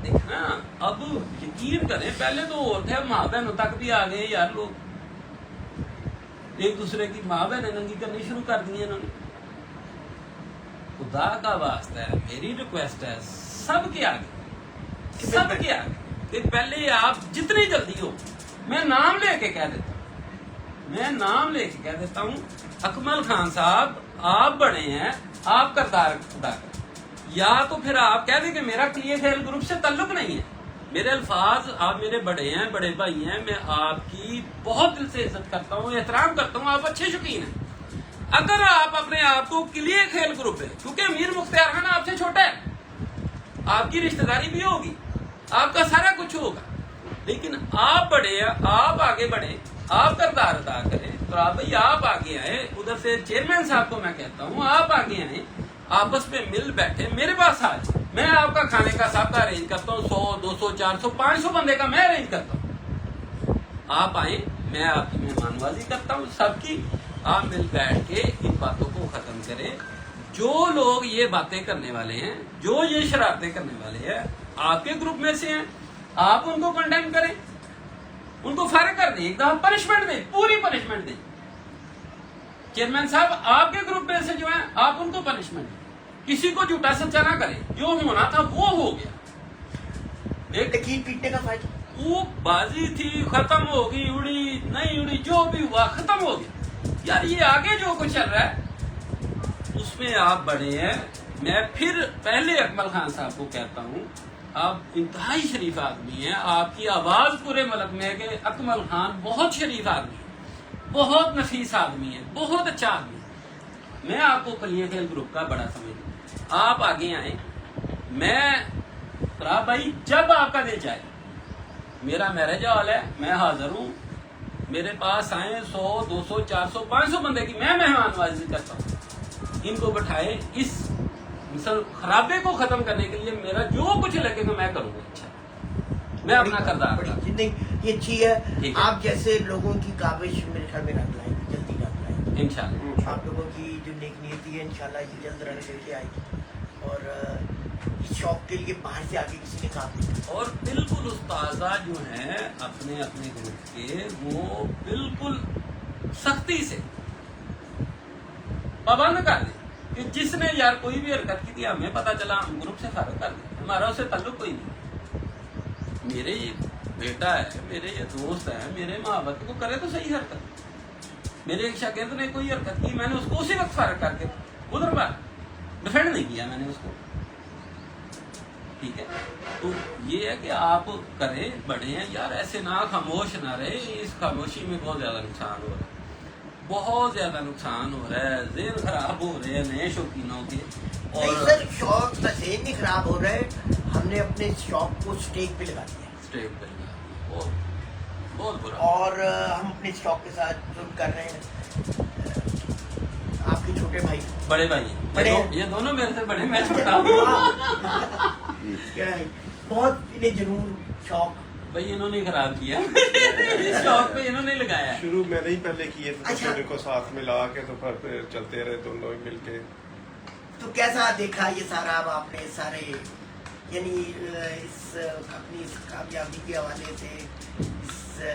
دیکھنا اب یقین کریں, پہلے تو اور تھے, ماں بہنوں تک بھی آ گئے یار لوگ, ایک دوسرے کی ماں بہنیں ننگی کرنی شروع کر دی انہوں نے. خدا کا واسطہ ہے, میری ریکویسٹ ہے سب کے آگے کہ پہلے آپ جتنی جلدی ہو, میں نام لے کے کہہ دیتا ہوں, اکمل خان صاحب آپ بڑے ہیں, آپ کردار ادا کریں. یا تو پھر آپ کہہ دیں کہ میرا کلیئر کھیل گروپ سے تعلق نہیں ہے. میرے الفاظ, آپ میرے بڑے ہیں, بڑے بھائی ہیں, میں آپ کی بہت دل سے عزت کرتا ہوں, احترام کرتا ہوں, آپ اچھے شوقین ہیں. اگر آپ اپنے آپ کو کلیئر کھیل گروپ ہے, کیونکہ امیر مختار خان آپ سے چھوٹا ہے, آپ کی رشتہ داری بھی ہوگی, آپ کا سارا کچھ ہوگا, لیکن آپ بڑے ہیں, آپ آگے بڑھیں, آپ کردار ادا کریں. تو آپ بھائی آپ آگے آئے, ادھر سے چیئرمین صاحب کو میں کہتا ہوں آپ آگے آئیں, آپس میں مل بیٹھے, میرے پاس آج میں آپ کا کھانے کا سب کا ارینج کرتا ہوں, 100 200 400 500 بندے کا میں ارینج کرتا ہوں. آپ آئیں, میں آپ کی مہمان بازی کرتا ہوں سب کی. آپ مل بیٹھ کے ان باتوں کو ختم کریں. جو لوگ یہ باتیں کرنے والے ہیں, جو یہ شرارتیں کرنے والے ہیں, آپ کے گروپ میں سے ہیں, آپ ان کو کنڈیم کریں, ان کو فارغ کر دیں, ایک دفعہ پنشمنٹ دیں, پوری پنشمنٹ دیں. چیئرمین صاحب آپ کے گروپ میں سے جو ہیں آپ ان کو پنشمنٹ دیں. کسی کو جھوٹا سچا نہ کریں, جو ہونا تھا وہ ہو گیا. ایک پیٹنے کا فائدہ, وہ بازی تھی, ختم ہو گئی, اڑی نہیں اڑی, جو بھی ہوا ختم ہو گیا. یار یہ آگے جو کچھ چل رہا ہے اس میں آپ بڑے ہیں. میں پھر پہلے اکمل خان صاحب کو کہتا ہوں, آپ انتہائی شریف آدمی ہیں, آپ کی آواز پورے ملک میں ہے کہ اکمل خان بہت شریف آدمی ہے, بہت نفیس آدمی ہے, بہت اچھا آدمی ہے. میں آپ کو کلیئر کھیل گروپ کا بڑا سمجھتا ہوں. آپ آگے آئیں, میں بھائی جب آپ کا دل چاہے, میرا میرج ہال ہے, میں حاضر ہوں. میرے پاس آئیں, 100 200 400 500 بندے کی میں مہمان بازی کرتا ہوں. ان کو بٹھائے, اس خرابے کو ختم کرنے کے لیے میرا جو کچھ لگے گا میں کروں گا. اچھا, میں اپنا کردار یہ اچھی ہے. آپ جیسے لوگوں کی کاوش میرے خیال میں رکھ لائیں, جلدی رکھ لائیں انشاءاللہ. آپ لوگوں کی جو نیک نیتی ہے انشاءاللہ یہ جلد رنگ لے کے آئے گی. اور اس شوق کے لیے باہر سے آگے کسی نے کام نہیں. اور بالکل استاذہ جو ہیں اپنے اپنے گروپ کے, وہ بالکل سختی سے پابند کر دیں کہ جس نے یار کوئی بھی حرکت کی تھی ہمیں پتا چلا, ہم گروپ سے فارغ کر دیں, ہمارا اسے تعلق کوئی نہیں. میرے یہ بیٹا ہے, میرے یہ دوست ہے, میرے محبت کو کرے تو صحیح حرکت. میرے ایک شاگرد نے کوئی حرکت کی, میں نے اس کو اسی وقت فارغ کر کے ادھر بار ڈیفینڈ نہیں کیا میں نے اس کو. ٹھیک ہے, تو یہ ہے کہ آپ کریں, بڑھیں یار, ایسے نہ خاموش نہ رہے. اس خاموشی میں بہت زیادہ نقصان ہو رہا ہے, بہت زیادہ نقصان ہو رہا ہے، ذہن خراب ہو رہے ہیں نئے شوقینوں کے. نہیں اور سر، شوق کا ذہن نہیں خراب ہو رہا ہے، ہم نے اپنے شوق کو اسٹیک پہ لگا دیا اسٹیٹ پہ لگا، بہت برا. اور ہم اپنے شوق کے ساتھ ظلم کر رہے ہیں. آپ کے چھوٹے بھائی بڑے بھائی بڑے یہ دونوں میرے سے بڑے، میں چھوٹا ہوں. بہت انہیں جنون شوق. بھائی انہوں نے خراب کیا شوق پہ انہوں نے لگایا. شروع میں نہیں پہلے کیے تھے، اچھا. تو ان کو ساتھ ملا کے تو پھر چلتے رہے دونوں مل کے. تو کیسا دیکھا یہ سارا اب آپ نے سارے، یعنی اس اپنی اس کامیابی کے حوالے سے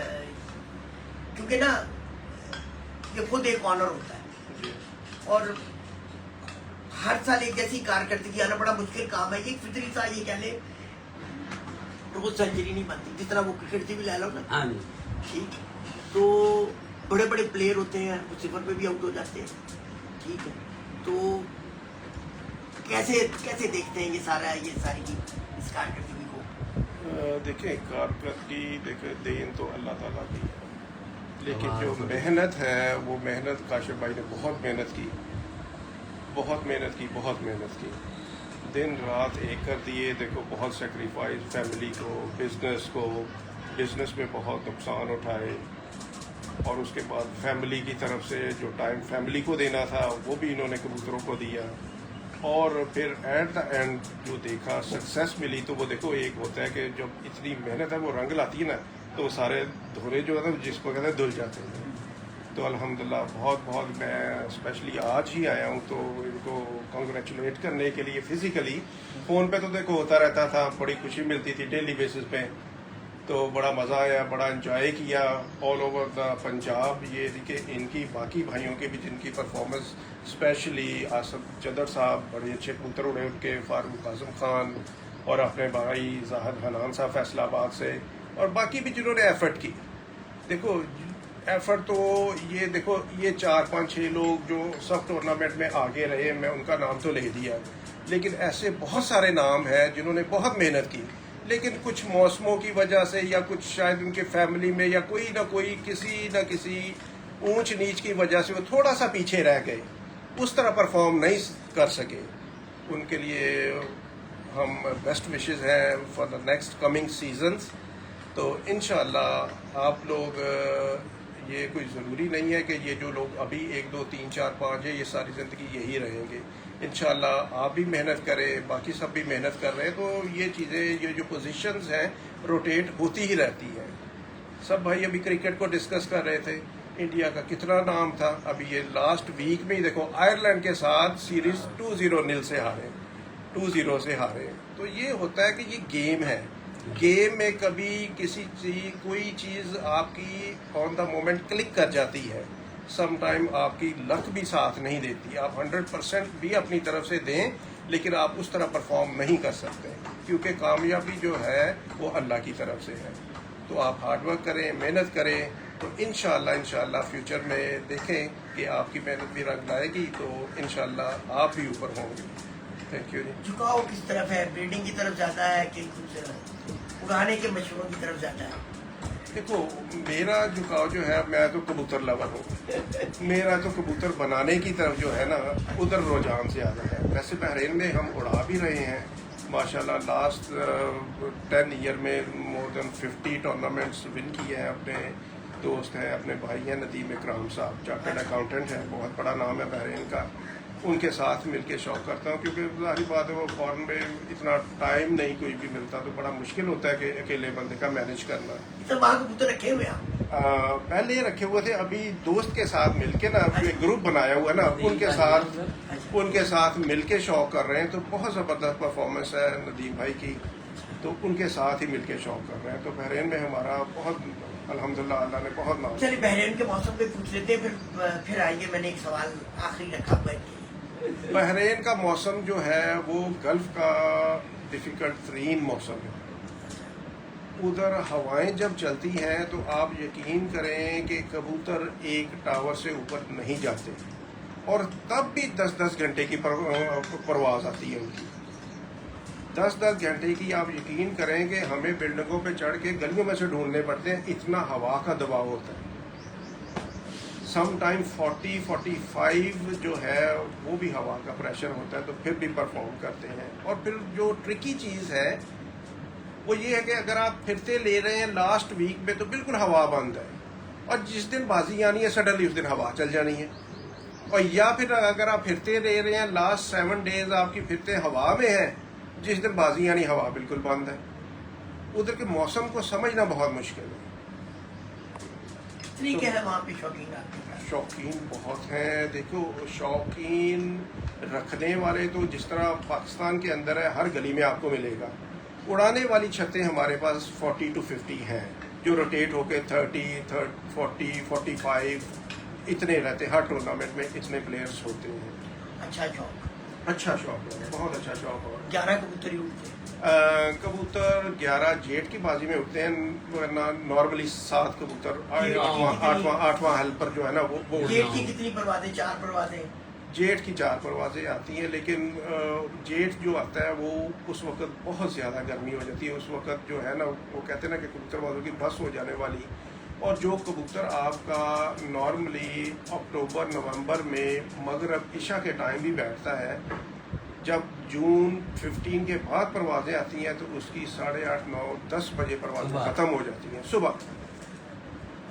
کیونکہ نا یہ خود ایک آنر ہوتا ہے جی. اور ہر سال ایک جیسی کارکردگی آنا بڑا مشکل کام ہے. یہ فطری سا یہ کہہ لیں روز سینچری نہیں بنتی، جس طرح وہ کرکٹ سے بھی لے لو نا. ہاں جی. ٹھیک، تو بڑے بڑے پلیئر ہوتے ہیں وہ صفر پہ بھی آؤٹ ہو جاتے ہیں. ٹھیک ہے، تو کیسے دیکھتے ہیں یہ سارا، یہ ساری اس کارکردگی کو؟ دیکھیں کارکردگی دیکھیں دین تو اللہ تعالیٰ کی ہے، لیکن جو محنت ہے وہ محنت کاشف بھائی نے بہت محنت کی، بہت محنت کی، دن رات ایک کر دیے. دیکھو بہت سیکریفائز فیملی کو، بزنس میں بہت نقصان اٹھائے، اور اس کے بعد فیملی کی طرف سے جو ٹائم فیملی کو دینا تھا وہ بھی انہوں نے کبوتروں کو دیا. اور پھر ایٹ دا اینڈ جو دیکھا سکسیس ملی، تو وہ دیکھو ایک ہوتا ہے کہ جب اتنی محنت ہے وہ رنگ لاتی ہے نا، تو وہ سارے دھورے جو ہے نا جس کو کہتے ہیں دھل جاتے ہیں. تو الحمدللہ بہت میں اسپیشلی آج ہی آیا ہوں تو ان کو کنگریچولیٹ کرنے کے لیے. فزیکلی فون پہ تو دیکھو ہوتا رہتا تھا، بڑی خوشی ملتی تھی ڈیلی بیسس پہ، تو بڑا مزہ آیا، بڑا انجوائے کیا آل اوور دا پنجاب. یہ کہ ان کی باقی بھائیوں کے بھی جن کی پرفارمنس، اسپیشلی آصف چدر صاحب بڑے اچھے کبوتر اڑے ان کے، فاروق اعظم خان اور اپنے بھائی زاہد حنان صاحب فیصل آباد سے، اور باقی بھی جنہوں نے ایفرٹ کی. دیکھو ایفرٹ تو یہ دیکھو یہ 4-5-6 لوگ جو سب ٹورنامنٹ میں آگے رہے، میں ان کا نام تو لے دیا، لیکن ایسے بہت سارے نام ہیں جنہوں نے بہت محنت کی، لیکن کچھ موسموں کی وجہ سے یا کچھ شاید ان کے فیملی میں یا کوئی نہ کوئی کسی نہ کسی اونچ نیچ کی وجہ سے وہ تھوڑا سا پیچھے رہ گئے، اس طرح پرفارم نہیں کر سکے. ان کے لیے ہم بیسٹ وشز ہیں for the next coming seasons. تو انشاءاللہ آپ لوگ، یہ کوئی ضروری نہیں ہے کہ یہ جو لوگ ابھی 1 2 3 4 5 ہے یہ ساری زندگی یہی رہیں گے. انشاءاللہ آپ بھی محنت کریں، باقی سب بھی محنت کر رہے ہیں، تو یہ چیزیں، یہ جو پوزیشنز ہیں روٹیٹ ہوتی ہی رہتی ہیں. سب بھائی ابھی کرکٹ کو ڈسکس کر رہے تھے، انڈیا کا کتنا نام تھا، ابھی یہ لاسٹ ویک میں ہی دیکھو آئرلینڈ کے ساتھ سیریز 2-0 سے ہارے، 2-0 سے ہارے. تو یہ ہوتا ہے کہ یہ گیم ہے، گیم میں کبھی کوئی چیز آپ کی آن دا مومنٹ کلک کر جاتی ہے، سم ٹائم آپ کی لک بھی ساتھ نہیں دیتی. آپ 100% بھی اپنی طرف سے دیں، لیکن آپ اس طرح پرفارم نہیں کر سکتے، کیونکہ کامیابی جو ہے وہ اللہ کی طرف سے ہے. تو آپ ہارڈ ورک کریں، محنت کریں، تو انشاءاللہ فیوچر میں دیکھیں کہ آپ کی محنت بھی رنگ لائے گی، تو انشاءاللہ آپ بھی اوپر ہوں گے. Thank you. جھکاؤ کس طرف ہے؟ بریڈنگ کی طرف زیادہ ہے کہ کچھ اڑانے کے مشوروں کی طرف زیادہ ہے؟ دیکھو میرا جھکاؤ جو ہے، میں تو کبوتر لور ہوں، میرا تو کبوتر بنانے کی طرف جو ہے نا ادھر رجحان زیادہ ہے. ویسے بحرین میں ہم اڑا بھی رہے ہیں ماشاءاللہ، لاسٹ 10 ایئر میں مور دین 50 ٹورنامنٹس ون کیے ہیں. اپنے دوست ہیں، اپنے بھائی ہیں ندیم اکرام صاحب، چارٹرڈ اکاؤنٹنٹ ہیں، بہت بڑا نام ہے بحرین کا. ان کے ساتھ مل کے شوق کرتا ہوں، کیونکہ ظاہری بات ہے وہ فورن میں اتنا ٹائم نہیں کوئی بھی ملتا، تو بڑا مشکل ہوتا ہے کہ اکیلے بندے کا مینیج کرنا. سر وہاں کبوتر رکھے ہوئے آپ؟ پہلے یہ رکھے ہوئے تھے، ابھی دوست کے ساتھ مل کے نا ایک گروپ بنایا ہوا ہے نا، ان کے ساتھ مل کے شوق کر رہے ہیں. تو بہت زبردست پرفارمنس ہے ندیم بھائی کی، تو ان کے ساتھ ہی مل کے شوق کر رہے ہیں. تو بحرین میں ہمارا بہت الحمدللہ اللہ نے بہت نام. چلیے بحرین کے موسم پہ پوچھ لیتے ہیں، پھر آئیے. میں نے ایک سوال آخری رکھا ہوا ہے. بحرین کا موسم جو ہے وہ گلف کا ڈیفیکلٹ ترین موسم ہے. ادھر ہوائیں جب چلتی ہیں تو آپ یقین کریں کہ کبوتر ایک ٹاور سے اوپر نہیں جاتے، اور تب بھی 10-10 گھنٹے کی پرواز آتی ہے ان کی. 10-10 گھنٹے کی آپ یقین کریں کہ ہمیں بلڈنگوں پہ چڑھ کے گلیوں میں سے ڈھونڈنے پڑتے ہیں، اتنا ہوا کا دباؤ ہوتا ہے. सम टाइम 40-45 जो है वो भी हवा का प्रेशर होता है, तो फिर भी परफॉर्म करते हैं। और फिर जो ट्रिकी चीज़ है वो ये है कि अगर आप फिरते ले रहे हैं लास्ट वीक में तो बिल्कुल हवा बंद है, और जिस दिन बाजी आनी है सडनली उस दिन हवा चल जानी है। और या फिर अगर आप फिरते ले रहे हैं लास्ट 7 डेज आपकी फिरते हवा में है, जिस दिन बाजी आनी हवा बिल्कुल बंद है। उधर के मौसम को समझना बहुत मुश्किल है। तरीके हैं वहाँ पे शौकीन आपके पास? शौकीन बहुत हैं। देखो शौकीन रखने वाले तो जिस तरह पाकिस्तान के अंदर है हर गली में आपको मिलेगा। उड़ाने वाली छतें हमारे पास 40 to 50 हैं जो रोटेट होके 30, 40, 45 इतने रहते हैं। हर टूर्नामेंट में इतने प्लेयर्स होते हैं। अच्छा शौक, अच्छा शौक है, बहुत अच्छा शौक है। 11 कबूतर ही उड़ते हैं। कबूतर 11 जेट की बाजी में उठते हैं, वरना नॉर्मली 7 कबूतर, आठवां हेल्पर जो है ना वो जेट की कितनी परवाजें? 4 परवाजें। जेट की 4 परवाजें आती हैं, लेकिन जेट जो आता है वो उस वक्त बहुत ज़्यादा गर्मी हो जाती है। उस वक्त जो है ना वो कहते हैं ना कि कबूतरबाजों की बस हो जाने वाली। और जो कबूतर आपका नॉर्मली अक्टूबर नवंबर में मगरब इशा के टाइम भी बैठता है, जब जून 15 के बाद परवाजें आती हैं तो उसकी 8:30, 9, 10 बजे परवाजें ख़त्म हो जाती हैं सुबह।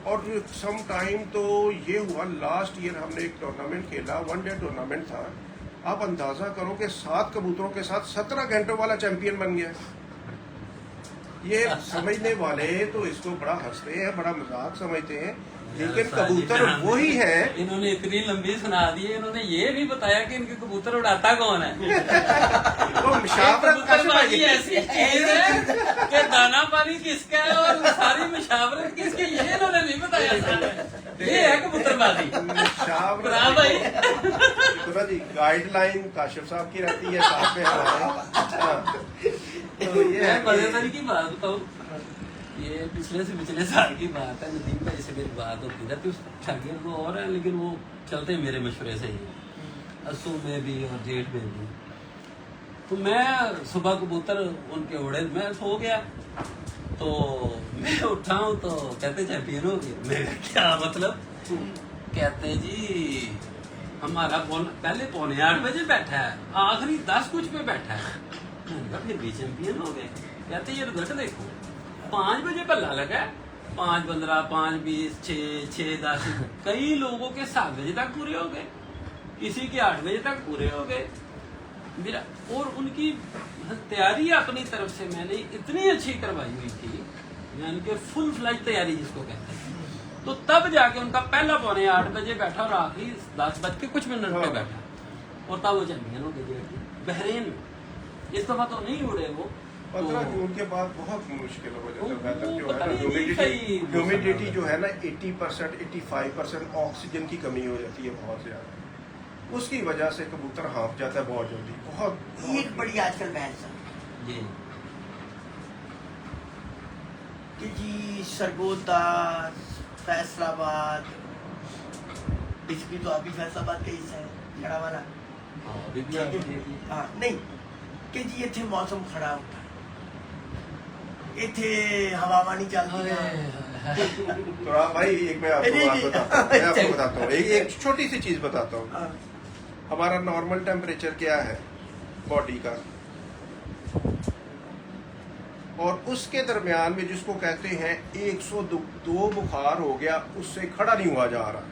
और सम टाइम तो ये हुआ, लास्ट ईयर हमने एक टूर्नामेंट खेला, 1 डे टूर्नामेंट था। आप अंदाज़ा करो कि 7 कबूतरों के साथ 17 घंटों वाला चैंपियन बन गया। ये समझने वाले तो इसको बड़ा हंसते हैं, बड़ा मजाक समझते हैं, लेकिन कबूतर वही है। इन्होंने इतनी लंबी सुना दी है, इन्होंने ये नहीं बताया कि इनके कबूतर उड़ाता कौन है। वो मुशावरत कबूतरबाजी ऐसी चीज है कि दाना पानी किसका है और सारी मुशावरत किसकी, ये इन्होंने नहीं बताया। ये है कबूतरबाजी। हाँ भाई, जी गाइडलाइन काशिफ साहब की रहती है, साथ में हमारे। तो ये है मजेदारी की बात बताऊं, ये पिछले से पिछले साल की बात है। नदीम भाई से मेरी बात होती रहती, उस शागिर्द वो और है, लेकिन वो चलते मेरे मशवरे से ही, असू में भी और जेठ में भी। तो मैं सुबह कबूतर उनके उड़े, मैं सो गया, तो मैं उठा हूँ तो कहते चैंपियन हो गए। मैं क्या मतलब? कहते जी हमारा पहले 7:45 बजे बैठा है, आखिरी 10 कुछ पे बैठा है। मैंने कहा फिर भी चैंपियन हो गए। कहते ये रिजल्ट देखो, 5 बजे पल्ला लगा, 5:15, 5:20, 6:10, कई लोगों के 7 बजे तक पूरे हो गए, किसी के 8 बजे तक पूरे हो गए मेरा। और उनकी तैयारी अपनी तरफ से मैंने इतनी अच्छी करवाई हुई थी, यानी कि फुल फ्लैज तैयारी जिसको कहते हैं। तो तब जाके उनका पहला 7:45 बजे बैठा और आखिरी 10 बज के कुछ मिनट पे बैठा, और तब वो चैंपियन हो गए बहरीन में। इस दफा तो नहीं उड़े वो। 15 जून के बाद बहुत मुश्किल हो जाता है। वेदर जो पता है ना, नहीं ह्यूमिडिटी जो है ना 80%, 85% ऑक्सीजन की कमी हो जाती है बहुत ज्यादा। उसकी वजह से कबूतर हाँफ जाता है बहुत जल्दी। बहुत एक बड़ी आजकल बहस है जी कि जी सरगोदा, फैसलाबाद, बिस्बी तो अभी फैसलाबाद के हिस्सा है खड़ा वाला। हाँ नहीं कि जी इतने मौसम खड़ा होता है, इतने हवा नहीं चलती है। तो आप भाई एक मैं आपको बताता हूँ, एक छोटी सी चीज बताता हूँ। हमारा नॉर्मल टेम्परेचर क्या है बॉडी का, और उसके दरमियान में जिसको कहते हैं 102 बुखार हो गया, उससे खड़ा नहीं हुआ जा रहा।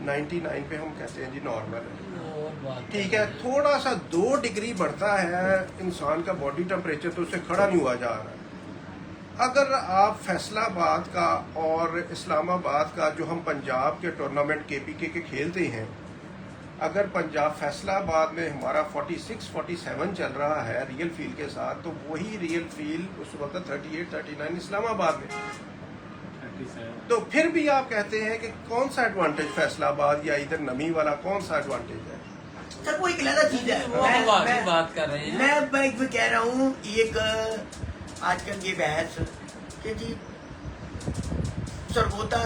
99 पे हम कहते हैं जी नॉर्मल है, ठीक है। थोड़ा सा 2 डिग्री बढ़ता है इंसान का बॉडी टेम्परेचर, तो उससे खड़ा नहीं हुआ जा रहा। अगर आप फैसलाबाद का और इस्लामाबाद का जो हम पंजाब के टूर्नामेंट KPK के खेलते हैं, अगर पंजाब फैसलाबाद में हमारा 46, 47 चल रहा है रियल फील के साथ, तो वही रियल फील उस वक्त 38, 39 इस्लामाबाद में। तो फिर भी आप कहते हैं कि कौन सा एडवांटेज फैसलाबाद या इधर नमी वाला कौन सा एडवांटेज है? सर वो एक अलग चीज है। वो हवा की बात कर रहे हैं। मैं कह रहा हूँ एक आजकल ये बहस कि जी सरगोदा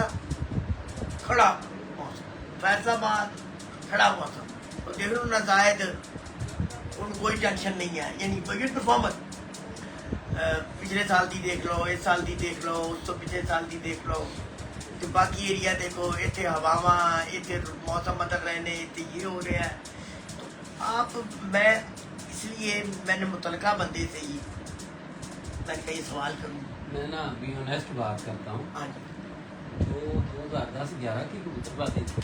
खड़ा मौसम, फैसलाबाद खड़ा मौसम, तो देख लो नजायद उनको कोई टेंशन नहीं है, यानी बगैर परफॉर्मेंस पिछले साल की देख लो, इस साल की देख लो, उस तो पिछले साल की देख लो, ਤੇ ਬਾਕੀ ਏਰੀਆ ਦੇਖੋ ਇੱਥੇ ਹਵਾਵਾਂ ਇੱਥੇ मौसम बदल रहे हैं ਇੱਥੇ ये हो रहा है तो आप मैं इसलिए मैंने मुतलका बंदे से ही मैंने कहा ये सवाल करूँ। मैं ना अभी ऑनेस्ट बात करता हूँ, हाँ जी जो 2010-11 की कबूतरबाजी थी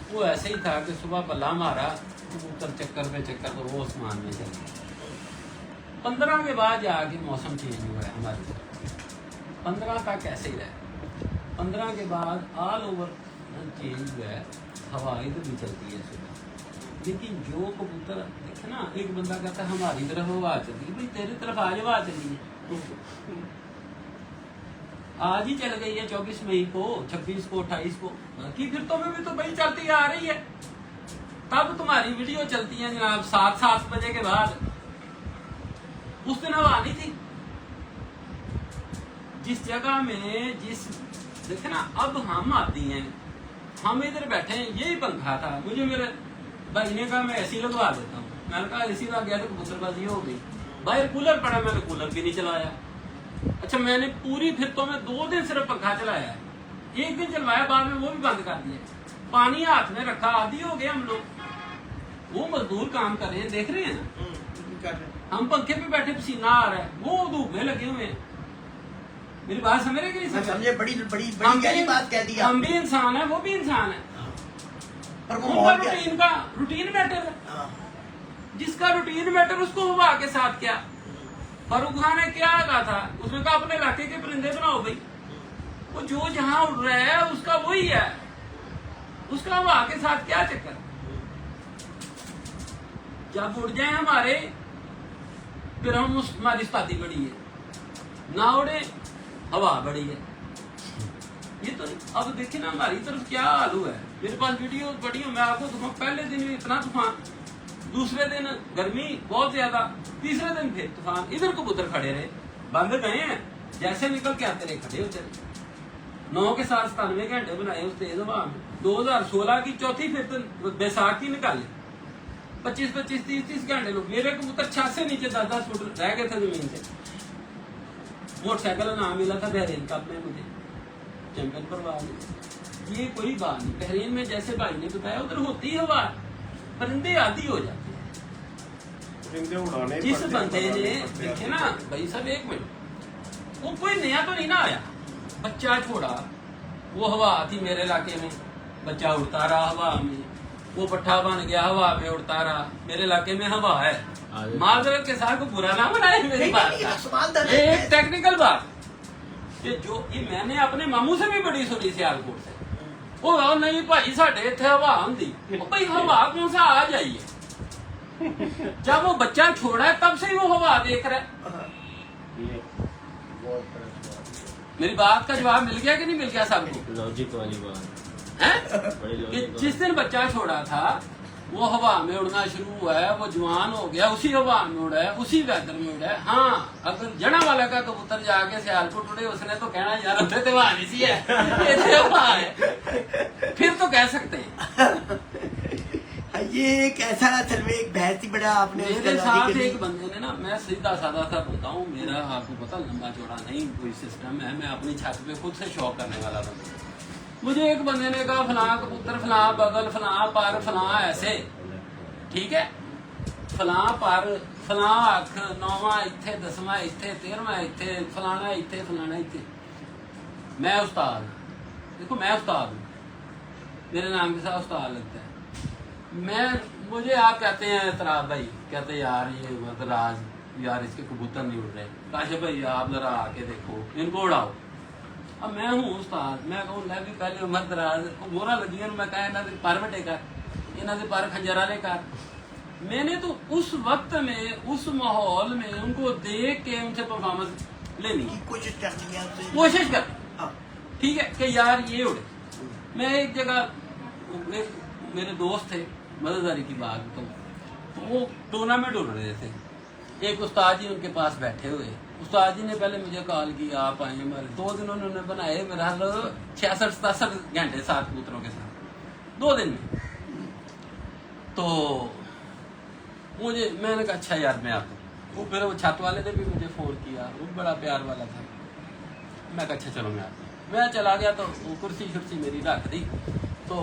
वो ऐसे ही था कि सुबह बल्ला मारा, कबूतर चक्कर पे चक्कर तो वो आसमान में चल गए। 15 के बाद जाके मौसम चेंज हुआ है हमारे तरफ, 15 तक ऐसे ही रहा, 15 के बाद ऑल ओवर चेंज हुआ है, हवा इधर भी चलती है सुबह। लेकिन जो कबूतर देखे ना, एक बंदा कहता है हमारी तरफ हवा चलती है, भाई तेरी तरफ आज हवा चली है, आज ही चल गई है 24 मई को, 26 को, 28 को, बाकी फिर तो में भी तो भाई चलती आ रही है। तब तुम्हारी वीडियो चलती है जनाब 7 बजे के बाद, उस दिन हवा नहीं थी। जिस जगह में जिस देखे ना, अब हम आती हैं, हम इधर बैठे हैं, यही पंखा था, मुझे मेरे भाई ने कहा मैं एसी लगवा देता हूँ, मैंने कहा एसी लग गया तो कबूतरबाजी हो गई। बाहर कूलर पड़ा, मैंने कूलर भी नहीं चलाया। अच्छा मैंने पूरी फिर तो मैं 2 दिन सिर्फ पंखा चलाया है, 1 दिन चलवाया, बाद में वो भी बंद कर दिया। पानी हाथ में रखा, आदी हो गए हम लोग, वो मजदूर काम कर रहे हैं, देख रहे हैं ना, हम पंखे पे बैठे पसीना आ रहा है, वो धूप में लगे हुए हैं। मेरी बात समझ रहे कि नहीं समझे? बड़ी बड़ी बड़ी गहरी बात कह दी। हम भी इंसान है, वो भी इंसान है, पर वो उनका बहुत रूटीन मैटर है। हाँ। जिसका रूटीन मैटर उसको हवा के साथ क्या। फारूक खान ने क्या कहा था, उसने कहा अपने इलाके के परिंदे बनाओ भाई, वो जो जहां उड़ रहा है उसका वही है, उसका हवा के साथ क्या चक्कर। जब उड़ जाए हमारे, फिर हम हमारी उस्तादी बड़ी है, ना उड़े हवा बड़ी है, ये तो नहीं। अब देखिए ना हमारी तरफ क्या हाल हुआ है, मेरे पास वीडियो बड़ी हो, मैं आपको दिखाऊं, पहले दिन इतना तूफान, दूसरे दिन गर्मी बहुत ज्यादा, तीसरे दिन फिर तूफान, इधर कबूतर खड़े रहे, बंद गए हैं, जैसे निकल के आते रहे खड़े होते रहे। 9 के साथ 97 घंटे बनाए उस तेज हवा में। 2016 की चौथी फिर बैसाखी निकाले, 25-25, 30-30 घंटे लोग, मेरे कबूतर 6 से नीचे 10-10 फुट रह गए थे जमीन से। मोटरसाइकिल नाम मिला था बहरीन कप में मुझे, चैंपियन परवाज। ये कोई बात नहीं, बहरीन में जैसे भाई ने बताया उधर होती हवा, परिंदे आदि हो जाते हैं। परिंदे उड़ाने जिस पड़ते बंदे हैं, ने पड़ते देखे हैं। ना भाई साहब, 1 मिनट, वो कोई नया तो नहीं ना आया, बच्चा छोड़ा, वो हवा थी मेरे इलाके में, बच्चा उड़ता रहा हवा में, वो पट्ठा बन गया हवा में उड़ता रहा, मेरे इलाके में हवा है। माजरत के साथ को बुरा ना बनाए मेरी बात का, ये एक टेक्निकल बात कि जो ये मैंने अपने मामू से भी बड़ी सुनी सियालकोट से, वो नहीं भाई साढ़े इतने हवा आंदी, भाई हवा कौन सा आ जाइए, जब वो बच्चा छोड़ा है तब से ही वो हवा देख रहा है। मेरी बात का जवाब मिल गया कि नहीं मिल गया सबको? लॉजिक वाली बात है बड़ी कि लॉजिक जिस दिन बच्चा छोड़ा था वो हवा में उड़ना शुरू हुआ है, वो जवान हो गया, उसी हवा में उड़ा है, उसी वेदर में उड़ा है। हाँ, अगर जड़ा वाला का कबूतर जाके सियालकोट उड़े, उसने तो कहना यार उधर तो हवा नहीं सी है, ये हवा है, फिर तो कह सकते हैं। ये एक ऐसा असल में एक बहस ही बड़ा आपने मेरे साथ एक बंदे ने ना, मैं सीधा साधा सा बताऊं, मेरा आपको पता लंबा चौड़ा नहीं कोई सिस्टम है, मैं अपनी छत पे खुद से शौक करने वाला बंदा। मुझे एक बंदे ने कहा फलां कबूतर, फलां बगल, फलां पर, फलां ऐसे, ठीक है, फलां पर, फलां अख, 9वां इत्थे, 10वां इत्थे, 13वां इत्थे, फलाना इत्थे, फलाना इत्थे। मैं उस्ताद, देखो मैं उस्ताद हूँ, मेरे नाम के साथ उस्ताद लगता है। मुझे आप कहते हैं एतराब भाई, कहते हैं यार ये मदराज, यार इसके कबूतर नहीं उड़ रहे, काशिफ भाई आप जरा आके देखो, इनको उड़ाओ। अब मैं हूँ उस्ताद, मैं कहूँ लै भी पहले उमर दराज मोहरा लगी, मैं कहा इन्होंने पर वटे कर, इन्होंने पर खंजरा ले कर। मैंने तो उस वक्त में, उस माहौल में उनको देख के उनसे परफॉर्मेंस लेनी की कोशिश करनी है, कोशिश कर, ठीक है कि यार ये उड़े। मैं एक जगह, मेरे दोस्त थे, मददगारी की बात, तो वो टूर्नामेंट उड़ रहे थे, एक उस्ताद जी उनके पास बैठे हुए, उस्ताद जी ने पहले मुझे कॉल की आप आए हमारे, 2 दिन उन्होंने बनाए मेरा 66-67 घंटे 7 कबूतरों के साथ 2 दिन में। तो मुझे, मैंने कहा अच्छा यार मैं आता हूँ। वो फिर वो छत वाले ने भी मुझे फोन किया, वो बड़ा प्यार वाला था, मैं कहा अच्छा चलो मैं आता हूँ। میں چلا گیا تو وہ کرسی میری رکھ دی تو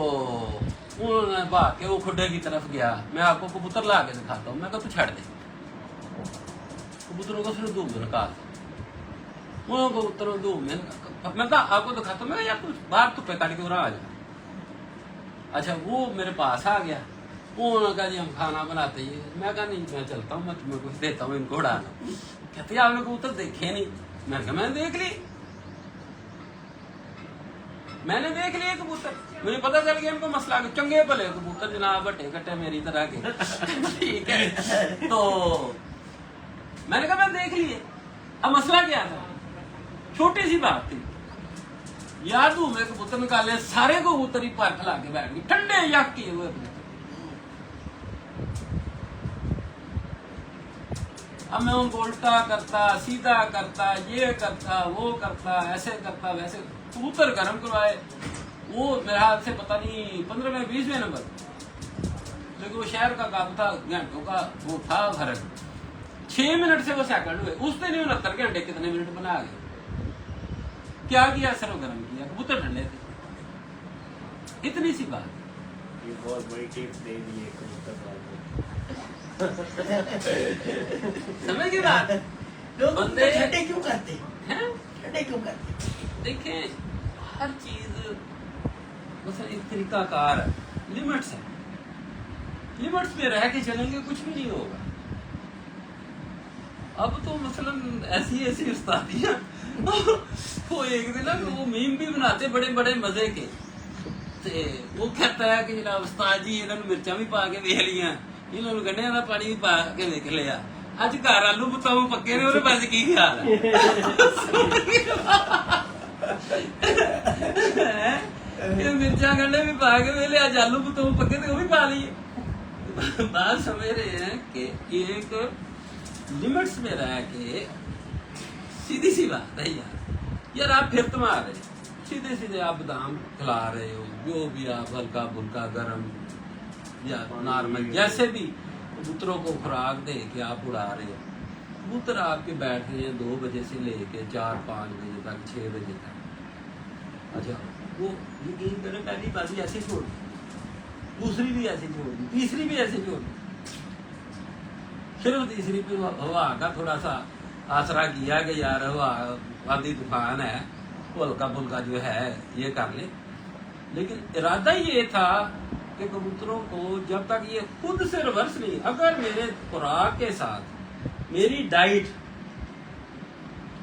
انہوں نے بھاگ کے وہ کھڈے کی طرف گیا. میں آپ کو کبوتر لا کے دکھاتا ہوں. میں کہا تو چھڑ دے کبوتروں کو صرف دھوم نکال. وہ کبوتروں دھوم میں کہا آپ کو دکھاتا ہوں. میں کہا یار تو باہر تو پہ کٹ کے ورا آ جا. اچھا وہ میرے پاس آ گیا. انہوں نے کہا جی ہم کھانا بناتے ہی. میں کہا نہیں میں چلتا ہوں, میں تمہیں کچھ دیتا ہوں ان کو اڑانا. کہتے آپ نے کبوتر دیکھے نہیں. میں نے کہا میں نے دیکھ لی, میں نے دیکھ لیے کبوتر. مجھے پتا چل گیا ان کو مسئلہ کہ چنگے بھلے کبوتر جناب بٹے کٹے میری طرح کے. ٹھیک ہے تو میں نے کہا میں دیکھ لیے. اب مسئلہ کیا تھا, چھوٹی سی بات تھی یار. تو میں کبوتر نکالے سارے کبوتر ہی پر کھلا کے بیٹھ گئے ٹھنڈے یک کیے ہوئے. اب میں ان کو الٹا کرتا سیدھا کرتا یہ کرتا وہ کرتا ایسے کرتا ویسے. کبوتر گرم کروائے. وہ میرے ہاتھ سے پتہ نہیں 15ویں 20ویں نمبر, لیکن وہ شہر کا کام تھا, گھنٹوں کا وہ تھا فرق. 6 منٹ سے وہ سیکنڈ ہوئے. اس نے 69 گھنٹے کتنے منٹ بنا گئے. کیا کیا سر گرم کیا, کبوتر ٹھنڈے تھے. اتنی سی بات. یہ بہت بڑی ٹپ دے دی ہے کبوتر سمجھ گئے بات. لوگ بندے ٹھنڈے کیوں کرتے ہیں, ٹھنڈے کیوں کرتے. دیکھیں ہر چیز مثلا ایک طریقہ کار ہے, لمٹس ہے. لمٹس میں رہ کے چلیں گے کچھ بھی نہیں ہوگا. اب تو مثلا ایسی استادیاں وہ ایک دن وہ میم بھی بناتے بڑے بڑے مزے کے. وہ کہتا ہے کہ جناب استاد جی انہوں نے مرچاں بھی پا کے ویکھ لیاں, انہوں نے گنڈیاں دا پانی بھی پا کے ویکھ لیا, اج گھر آلو بتاؤ پکے نے, انہیں بس کی خیال ہے مرچاں گنڈے بھی پا کے ویلے, اج آلو بتاؤ پکے تو وہ بھی پا لیے. بات سمجھ رہے ہیں کہ ایک لمٹس میں رہ کے سیدھی سی بات ہے یار آپ پھر تمہار رہے سیدھے سیدھے آپ بادام کھلا رہے ہو, جو بھی آپ ہلکا پھلکا گرم یا نارمل جیسے بھی کبوتروں کو خوراک دے کے آپ اڑا رہے ہو. کبوتر آپ کے بیٹھ رہے ہیں 2 بجے سے لے کے 4-5 بجے تک 6 بجے تک. اچھا وہ یقین کریں پہلی بازی ایسے چھوڑ دی, دوسری بھی ایسے چھوڑ دی, تیسری بھی ایسے چھوڑ دی. صرف تیسری پہ ہوا کا تھوڑا سا آسرا کیا کہ یار ہوا آدھی طوفان ہے, وہ ہلکا پھلکا جو ہے یہ کر لے. لیکن ارادہ یہ تھا کہ کبوتروں کو جب تک یہ خود سے ریورس نہیں, اگر میرے خوراک کے ساتھ میری ڈائٹ,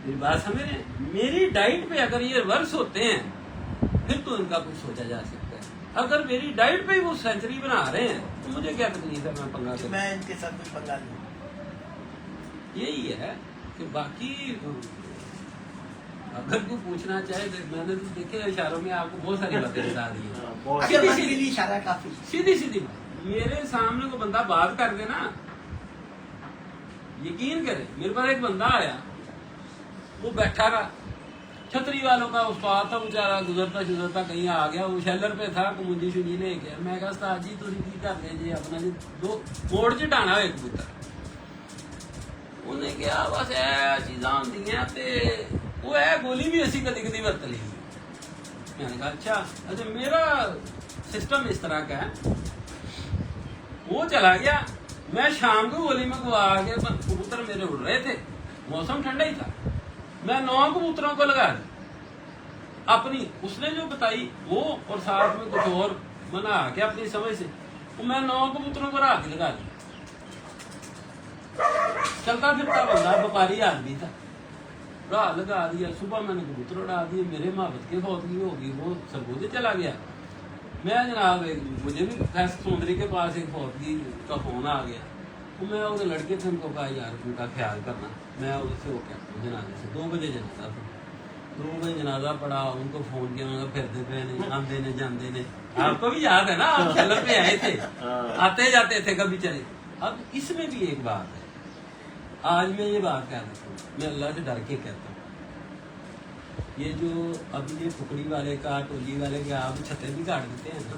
میری بات سمجھ رہے ہیں, میری ڈائٹ پہ اگر یہ ریورس ہوتے ہیں پھر تو ان کا کچھ سوچا جا سکتا ہے. اگر میری ڈائٹ پہ ہی وہ سینچری بنا رہے ہیں تو مجھے کیا تکلیف ہے, میں پنگا کروں. میں ان کے ساتھ کچھ پنگا لوں. یہی ہے کہ باقی اگر کوئی پوچھنا چاہے میں نے دیکھے اشاروں میں آپ کو بہت ساری باتیں بتا دی ہیں. اگر بات کے لیے اشارہ کافی. سیدھی سیدھی بات. میرے سامنے کو بندہ بات کر دے نا, یقین کرے. میرے پاس ایک بندہ آیا, وہ بیٹھا رہا, چھتری والوں کا استاد تھا بیچارہ, گزرتا کہیں آ گیا, وہ شیلر پہ تھا, کمونجی شنجی لے گیا. میں کہا استاد جی تسی کی کر دے جی اپنا جی 2 موڑ چ ڈانا ہوئے کبوتر. انہیں کیا بس اے چیزاں ہوندیاں تے وہ ہے گولی بھی اسی کدی کدی ورت لی. میں نے کہا اچھا میرا سسٹم اس طرح کا ہے. وہ چلا گیا, میں شام کو گولی میں گوا کے کبوتر میرے اڑ رہے تھے, موسم ٹھنڈا ہی تھا, میں 9 کبوتروں کو لگا دی اپنی. اس نے جو بتائی وہ اور ساتھ میں کچھ اور بنا کے اپنی سمجھ سے میں 9 کبوتروں کو رات لگا دی. چلتا پھرتا بندہ وپاری آدمی تھا, راہ لگا دیا. صبح میں نے کبوتر اڑا دیے, میرے محبت کی فوتگی ہوگی, وہ سرگودے چلا گیا. میں جناب مجھے بھی فیصل سوندری کے پاس ایک فوتگی کا فون آ گیا. تو میں وہ لڑکے تھے ان کو کہا یار ان کا خیال کرنا. میں اس سے وہ کہتا ہوں جنازے سے 2 بجے جنازہ تھا, 2 بجے جنازہ پڑا. ان کو فون کیا, انہوں نے پھرتے پہ نے آتے نے جاندے نے. آپ کو بھی یاد ہے نا, آپ شیلر پہ آئے تھے, آتے جاتے تھے کبھی چلے. اب اس میں بھی ایک بات ہے, آج میں یہ بات کہہ دیتا ہوں, میں اللہ سے ڈر کے کہتا ہوں, یہ جو اب یہ ٹکڑی والے کا ٹولی والے کے آپ چھتیں بھی کاٹ دیتے ہیں نا,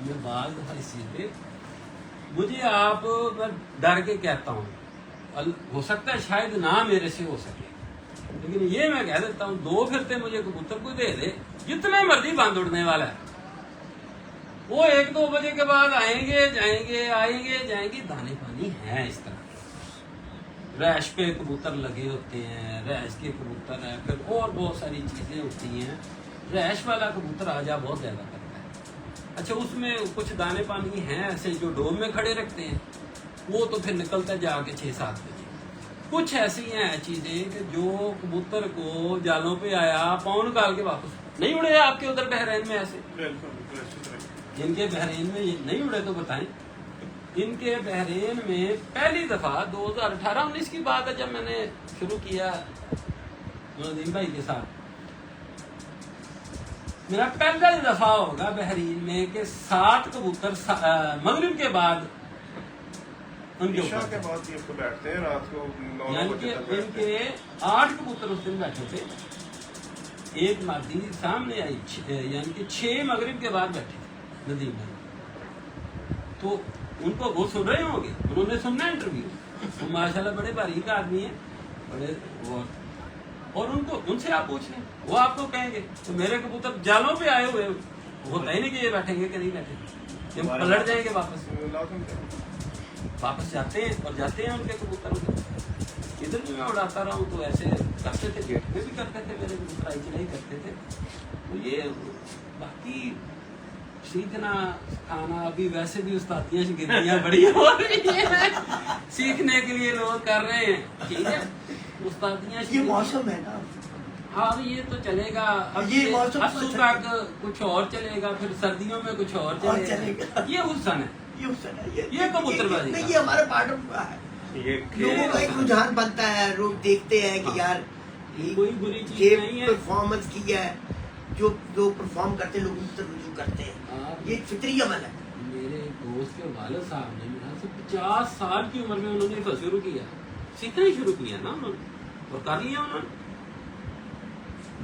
میں بعض حیثیت پہ مجھے آپ میں ڈر کے کہتا ہوں, ہو سکتا ہے شاید نہ میرے سے ہو سکے, लेकिन ये मैं कह देता हूँ 2 फिरते मुझे कबूतर को दे दे, जितने मर्जी बंद उड़ने वाला है, वो 1-2 बजे के बाद आएंगे जाएंगे आएंगे जाएंगे, दाने पानी है इस तरह। रैश पे कबूतर लगे होते हैं, रैश के कबूतर है, फिर और बहुत सारी चीजें होती हैं। रैश वाला कबूतर आजा बहुत ज्यादा करता है। अच्छा, उसमें कुछ दाने पानी हैं ऐसे जो डोम में खड़े रखते हैं, वो तो फिर निकलता है जाके 6-7 बजे। कुछ ऐसी हैं चीजें कि जो कबूतर को जालों पे आया पाँव निकाल के वापस नहीं उड़े। आपके उधर बहरीन में ऐसे, जिनके बहरीन में ये नहीं उड़े तो बताएं। इनके बहरीन में पहली दफा 2018-19 की बात है, जब मैंने शुरू किया नदीम भाई के साथ, मेरा पहला दफा होगा बहरीन में कि 7 कबूतर मगरिब के बाद उनके ईशा ऊपर के बाद ये तो बैठते हैं रात को 9 यानी बजे कि तक बैठते हैं। इनके 8 कबूतर उस दिन बैठे थे। एक मादी सामने आई, यानी कि 6 मगरिब के बाद बैठे थे नदीम भाई। तो उनको वो सुन रहे होंगे, उन्होंने सुनना इंटरव्यू। वो माशाल्लाह बड़े बारीक आदमी है, बड़े वो, और उनको उनसे आप पूछ लें, वो आपको कहेंगे। तो मेरे कबूतर जालों पे आए हुए होता ही नहीं कि ये बैठेंगे कि नहीं बैठेंगे, ये पलट जाएंगे वापस। लाजम है। वापस जाते हैं और जाते हैं उनके कबूतर उधर। इधर भी मैं उड़ाता रहा हूँ तो ऐसे करते थे, गेट में भी करते थे, मेरे कबूतर आई चलाई करते थे। तो ये बाकी सीखना खाना, अभी वैसे भी उस्तादियाँ शिगिर्दियाँ बड़ी हो रही हैं, सीखने के लिए लोग कर रहे हैं, ठीक है। उस्तादियाँ ये मौसम है ना, हाँ ये तो चलेगा। अब ये मौसम असूल तक कुछ और चलेगा, फिर सर्दियों में कुछ और चलेगा। ये हुस्न है, ये कबूतरबाजी नहीं, का। ये हमारे पार्ट ऑफ है। ये लोगों का एक रुझान बनता है, लोग देखते हैं कि यार ये कोई बुरी चीज ये नहीं है। परफॉर्मेंस की है, जो लोग परफॉर्म करते हैं लोग उस तरफ रुजू करते हैं, आप- ये फितरी अमल है। मेरे दोस्त के वालिद साहब ने मेरा से 50 साल की उम्र में उन्होंने तो शुरू किया, सीखना ही शुरू किया ना उन्होंने, और कर लिया उन्होंने।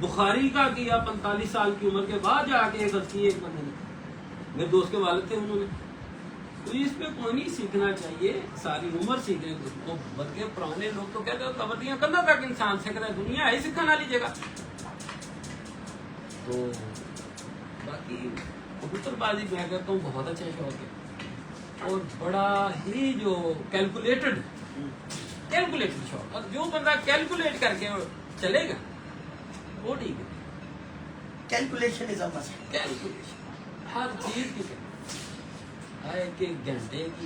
बुखारी का किया 45 साल की उम्र के बाद जाके एक हस्ती एक बंदे ने, मेरे दोस्त के वालिद थे उन्होंने। तो इस पे कोई नहीं सीखना चाहिए, सारी उम्र सीखने को। बल्कि पुराने लोग तो कहते हैं कबड्डियां कंधा तक इंसान सीख रहा है, दुनिया है सीखा ना लीजिएगा। तो बाकी कबूतरबाजी मैं कहता हूँ बहुत अच्छा शौक है, और बड़ा ही जो कैलकुलेटेड शौक। और जो बंदा कैलकुलेट करके चलेगा वो ठीक है। Calculation is a must. Calculation हर चीज की, एक घंटे की,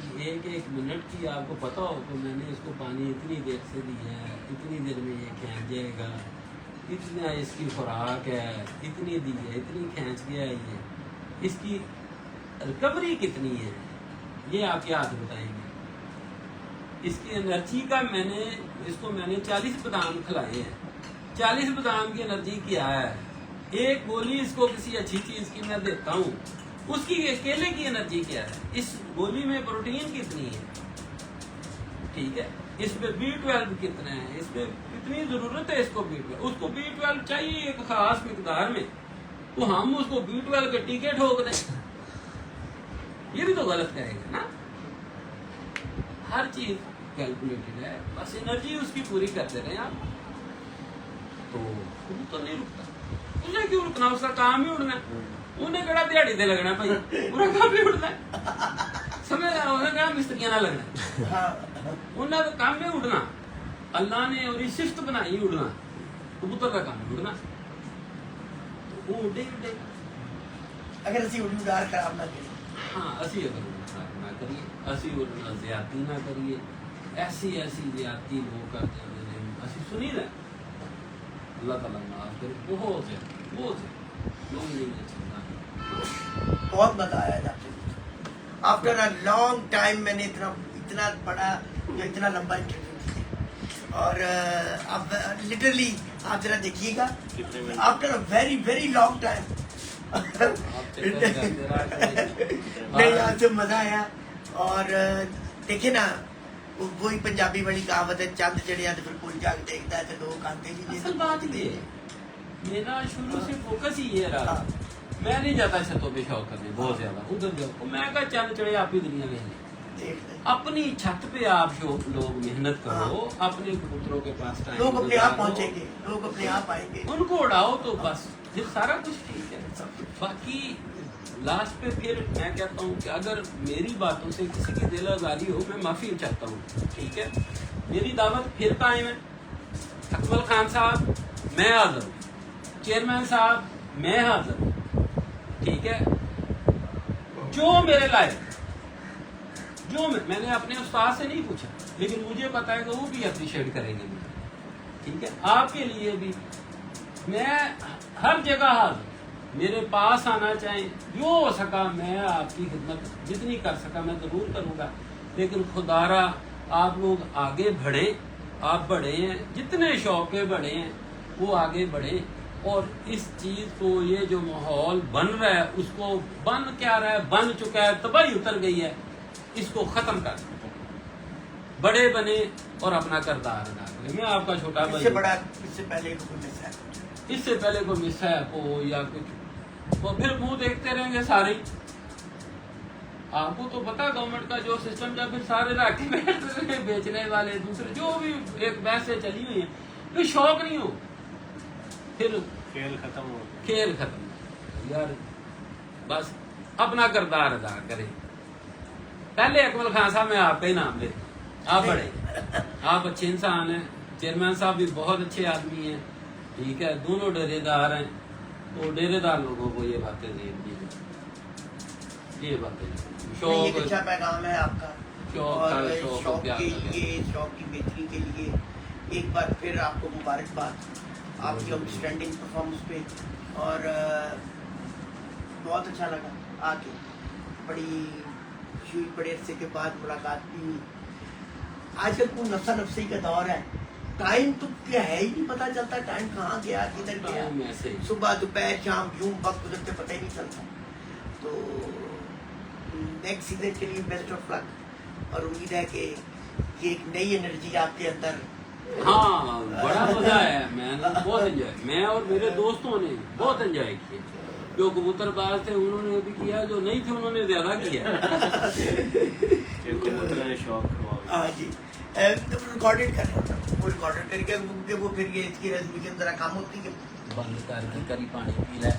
एक मिनट की आपको पता हो तो मैंने इसको पानी इतनी देर से दिया है, इतनी देर में ये खींच जाएगा, इतना इसकी खुराक है, इतनी दी है, इतनी खींच गया है, ये इसकी रिकवरी कितनी है, ये आपके हाथ बताएंगे। इसकी एनर्जी का मैंने 40 बादाम खिलाए हैं, 40 बादाम की एनर्जी क्या है। एक गोली इसको किसी अच्छी चीज की मैं देता हूँ, उसकी केले की एनर्जी क्या है, इस गोली में प्रोटीन कितनी है, ठीक है, इसमें B12 कितना है, इसमें कितनी जरूरत है इसको B12, उसको B12 चाहिए एक खास मिकदार में, तो हम उसको B12 के टीके ठोक दें, ये भी तो गलत करेगा ना। हर चीज कैलकुलेटेड है, बस एनर्जी उसकी पूरी करते रहे आप, तो नहीं रुकता। उन्हें क्यों रुकना, उसका काम ही उड़ना है। उन्हें कड़ा दिहाड़ी ते लगना भाई, पूरा काम ही उड़ना है, समझ रहा, उन्हें कड़ा मिस्त्रियां ना लगना, उन्हें तो काम ही उड़ना। अल्लाह ने और शिफ्ट बनाई उड़ना, कबूतर का काम है उड़ना, तो वो उड़ेगा। अगर ਅਸੀਂ ਉਡਾਰ ਖਰਾਬ ਨਾ ਕਰੀਏ। हाँ, असी अगर उड़ना ना करिए, असी उड़ना ज्यादती ना करिए, ऐसी ज्यादती लोग करते हैं, असी सुनी ना, अल्लाह ताला माफ करे, बहुत है लोग नहीं चलना। बहुत मजा आया आपसे। आफ्टर अ लॉन्ग टाइम मैंने इतना बड़ा जो इतना लंबा इंटरव्यू किया, और अब लिटरली आप जरा देखिएगा, after a very very long time नहीं, आपसे मजा आया। और देखिए ना, वही पंजाबी वाली कहावत है, चंद चढ़िया तो फिर कोई जाग देखता है, तो लोग आते ही असल बात ये है, मेरा शुरू से फोकस ही ये रहा, मैं नहीं जाता छतों पे शौक करने बहुत ज्यादा, उधर जाओ, मैं कहा चंद चढ़े आप ही दुनिया में देख लें। अपनी छत पे आप जो लोग मेहनत करो, अपने कबूतरों के पास टाइम लोग अपने आप गुजारो, पहुंचेंगे, लोग अपने आप आएंगे। उनको उड़ाओ तो बस फिर सारा कुछ ठीक है। बाकी लास्ट पे फिर मैं कहता हूँ कि अगर मेरी बातों से किसी की दिल आज़ारी हो, मैं माफ़ी चाहता हूँ, ठीक है। मेरी दावत फिर कायम है। अकमल खान साहब मैं हाज़िर हूँ, चेयरमैन साहब मैं हाज़िर हूँ, ठीक है। जो मेरे लायक, जो मैंने अपने उस्ताद से नहीं पूछा, लेकिन मुझे पता है कि वो भी अप्रिशिएट करेंगे मुझे, ठीक है। आपके लिए भी मैं हर जगह हाजिर, मेरे पास आना चाहें, जो हो सका मैं आपकी खिदमत जितनी कर सका मैं ज़रूर करूँगा। लेकिन खुदारा आप लोग आगे बढ़े, आप बड़े हैं, जितने शौक के बड़े हैं वो आगे बढ़े, और इस चीज़ को, ये जो माहौल बन रहा है उसको, बन क्या रहा है, बन चुका है, तबाही उतर गई है, इसको ख़त्म कर बड़े बने और अपना किरदार अदा करें। मैं आपका छोटा भाई, इससे बड़ा, इससे पहले कोई मिसहैप, इससे पहले कोई मिसहैप हो या कुछ, तो फिर मुंह देखते रहेंगे सारे। आपको तो पता गवर्नमेंट का जो सिस्टम, जब फिर सारे राखी बेचने वाले दूसरे जो भी एक बहसें चली हुई है, फिर शौक नहीं हो, फिर खेल खत्म हो, खेल खत्म यार। बस अपना किरदार अदा करें। पहले अकमल खान साहब मैं आपका ही नाम लेता, आप बड़े, आप अच्छे इंसान हैं, चेयरमैन साहब भी बहुत अच्छे आदमी हैं, ठीक है। दोनों डेरेदार हैं, तो डेरेदार लोगों को ये बातें ये बातें एक अच्छा पैगाम है आपका, और शौक शौक प्यार के का लिए, शौक की बेहतरी के लिए एक बार फिर आपको मुबारकबाद आपकी आउटस्टैंडिंग परफॉर्मेंस पे। और बहुत अच्छा लगा आके, बड़ी खुशी हुई, बड़े अरसे के बाद मुलाकात भी हुई। आजकल को नफसा नफसी का दौर है, टाइम तो क्या है ही नहीं पता चलता, टाइम कहाँ गया, किधर गया, टाइम ऐसे ही। सुबह दोपहर शाम यूं वक्त गुजरते पता ही नहीं चलता। तो नेक्स्ट सीजन के लिए बेस्ट ऑफ लक, और उम्मीद है कि ये एक नई एनर्जी आपके अंदर। हाँ, बड़ा मजा आया, मैंने बहुत एंजॉय, मैं और मेरे दोस्तों ने बहुत एंजॉय किया। जो कबूतरबाज थे उन्होंने भी किया, जो नहीं थे उन्होंने ज्यादा किया। कबूतर ने शौक हुआ। हाँ जी, रिकॉर्डेड कर रहे हैं, वो रिकॉर्डेड करके वो फिर ये इसकी रेजोल्यूशन जरा कम होती है। बंद करके करी पानी पी ले।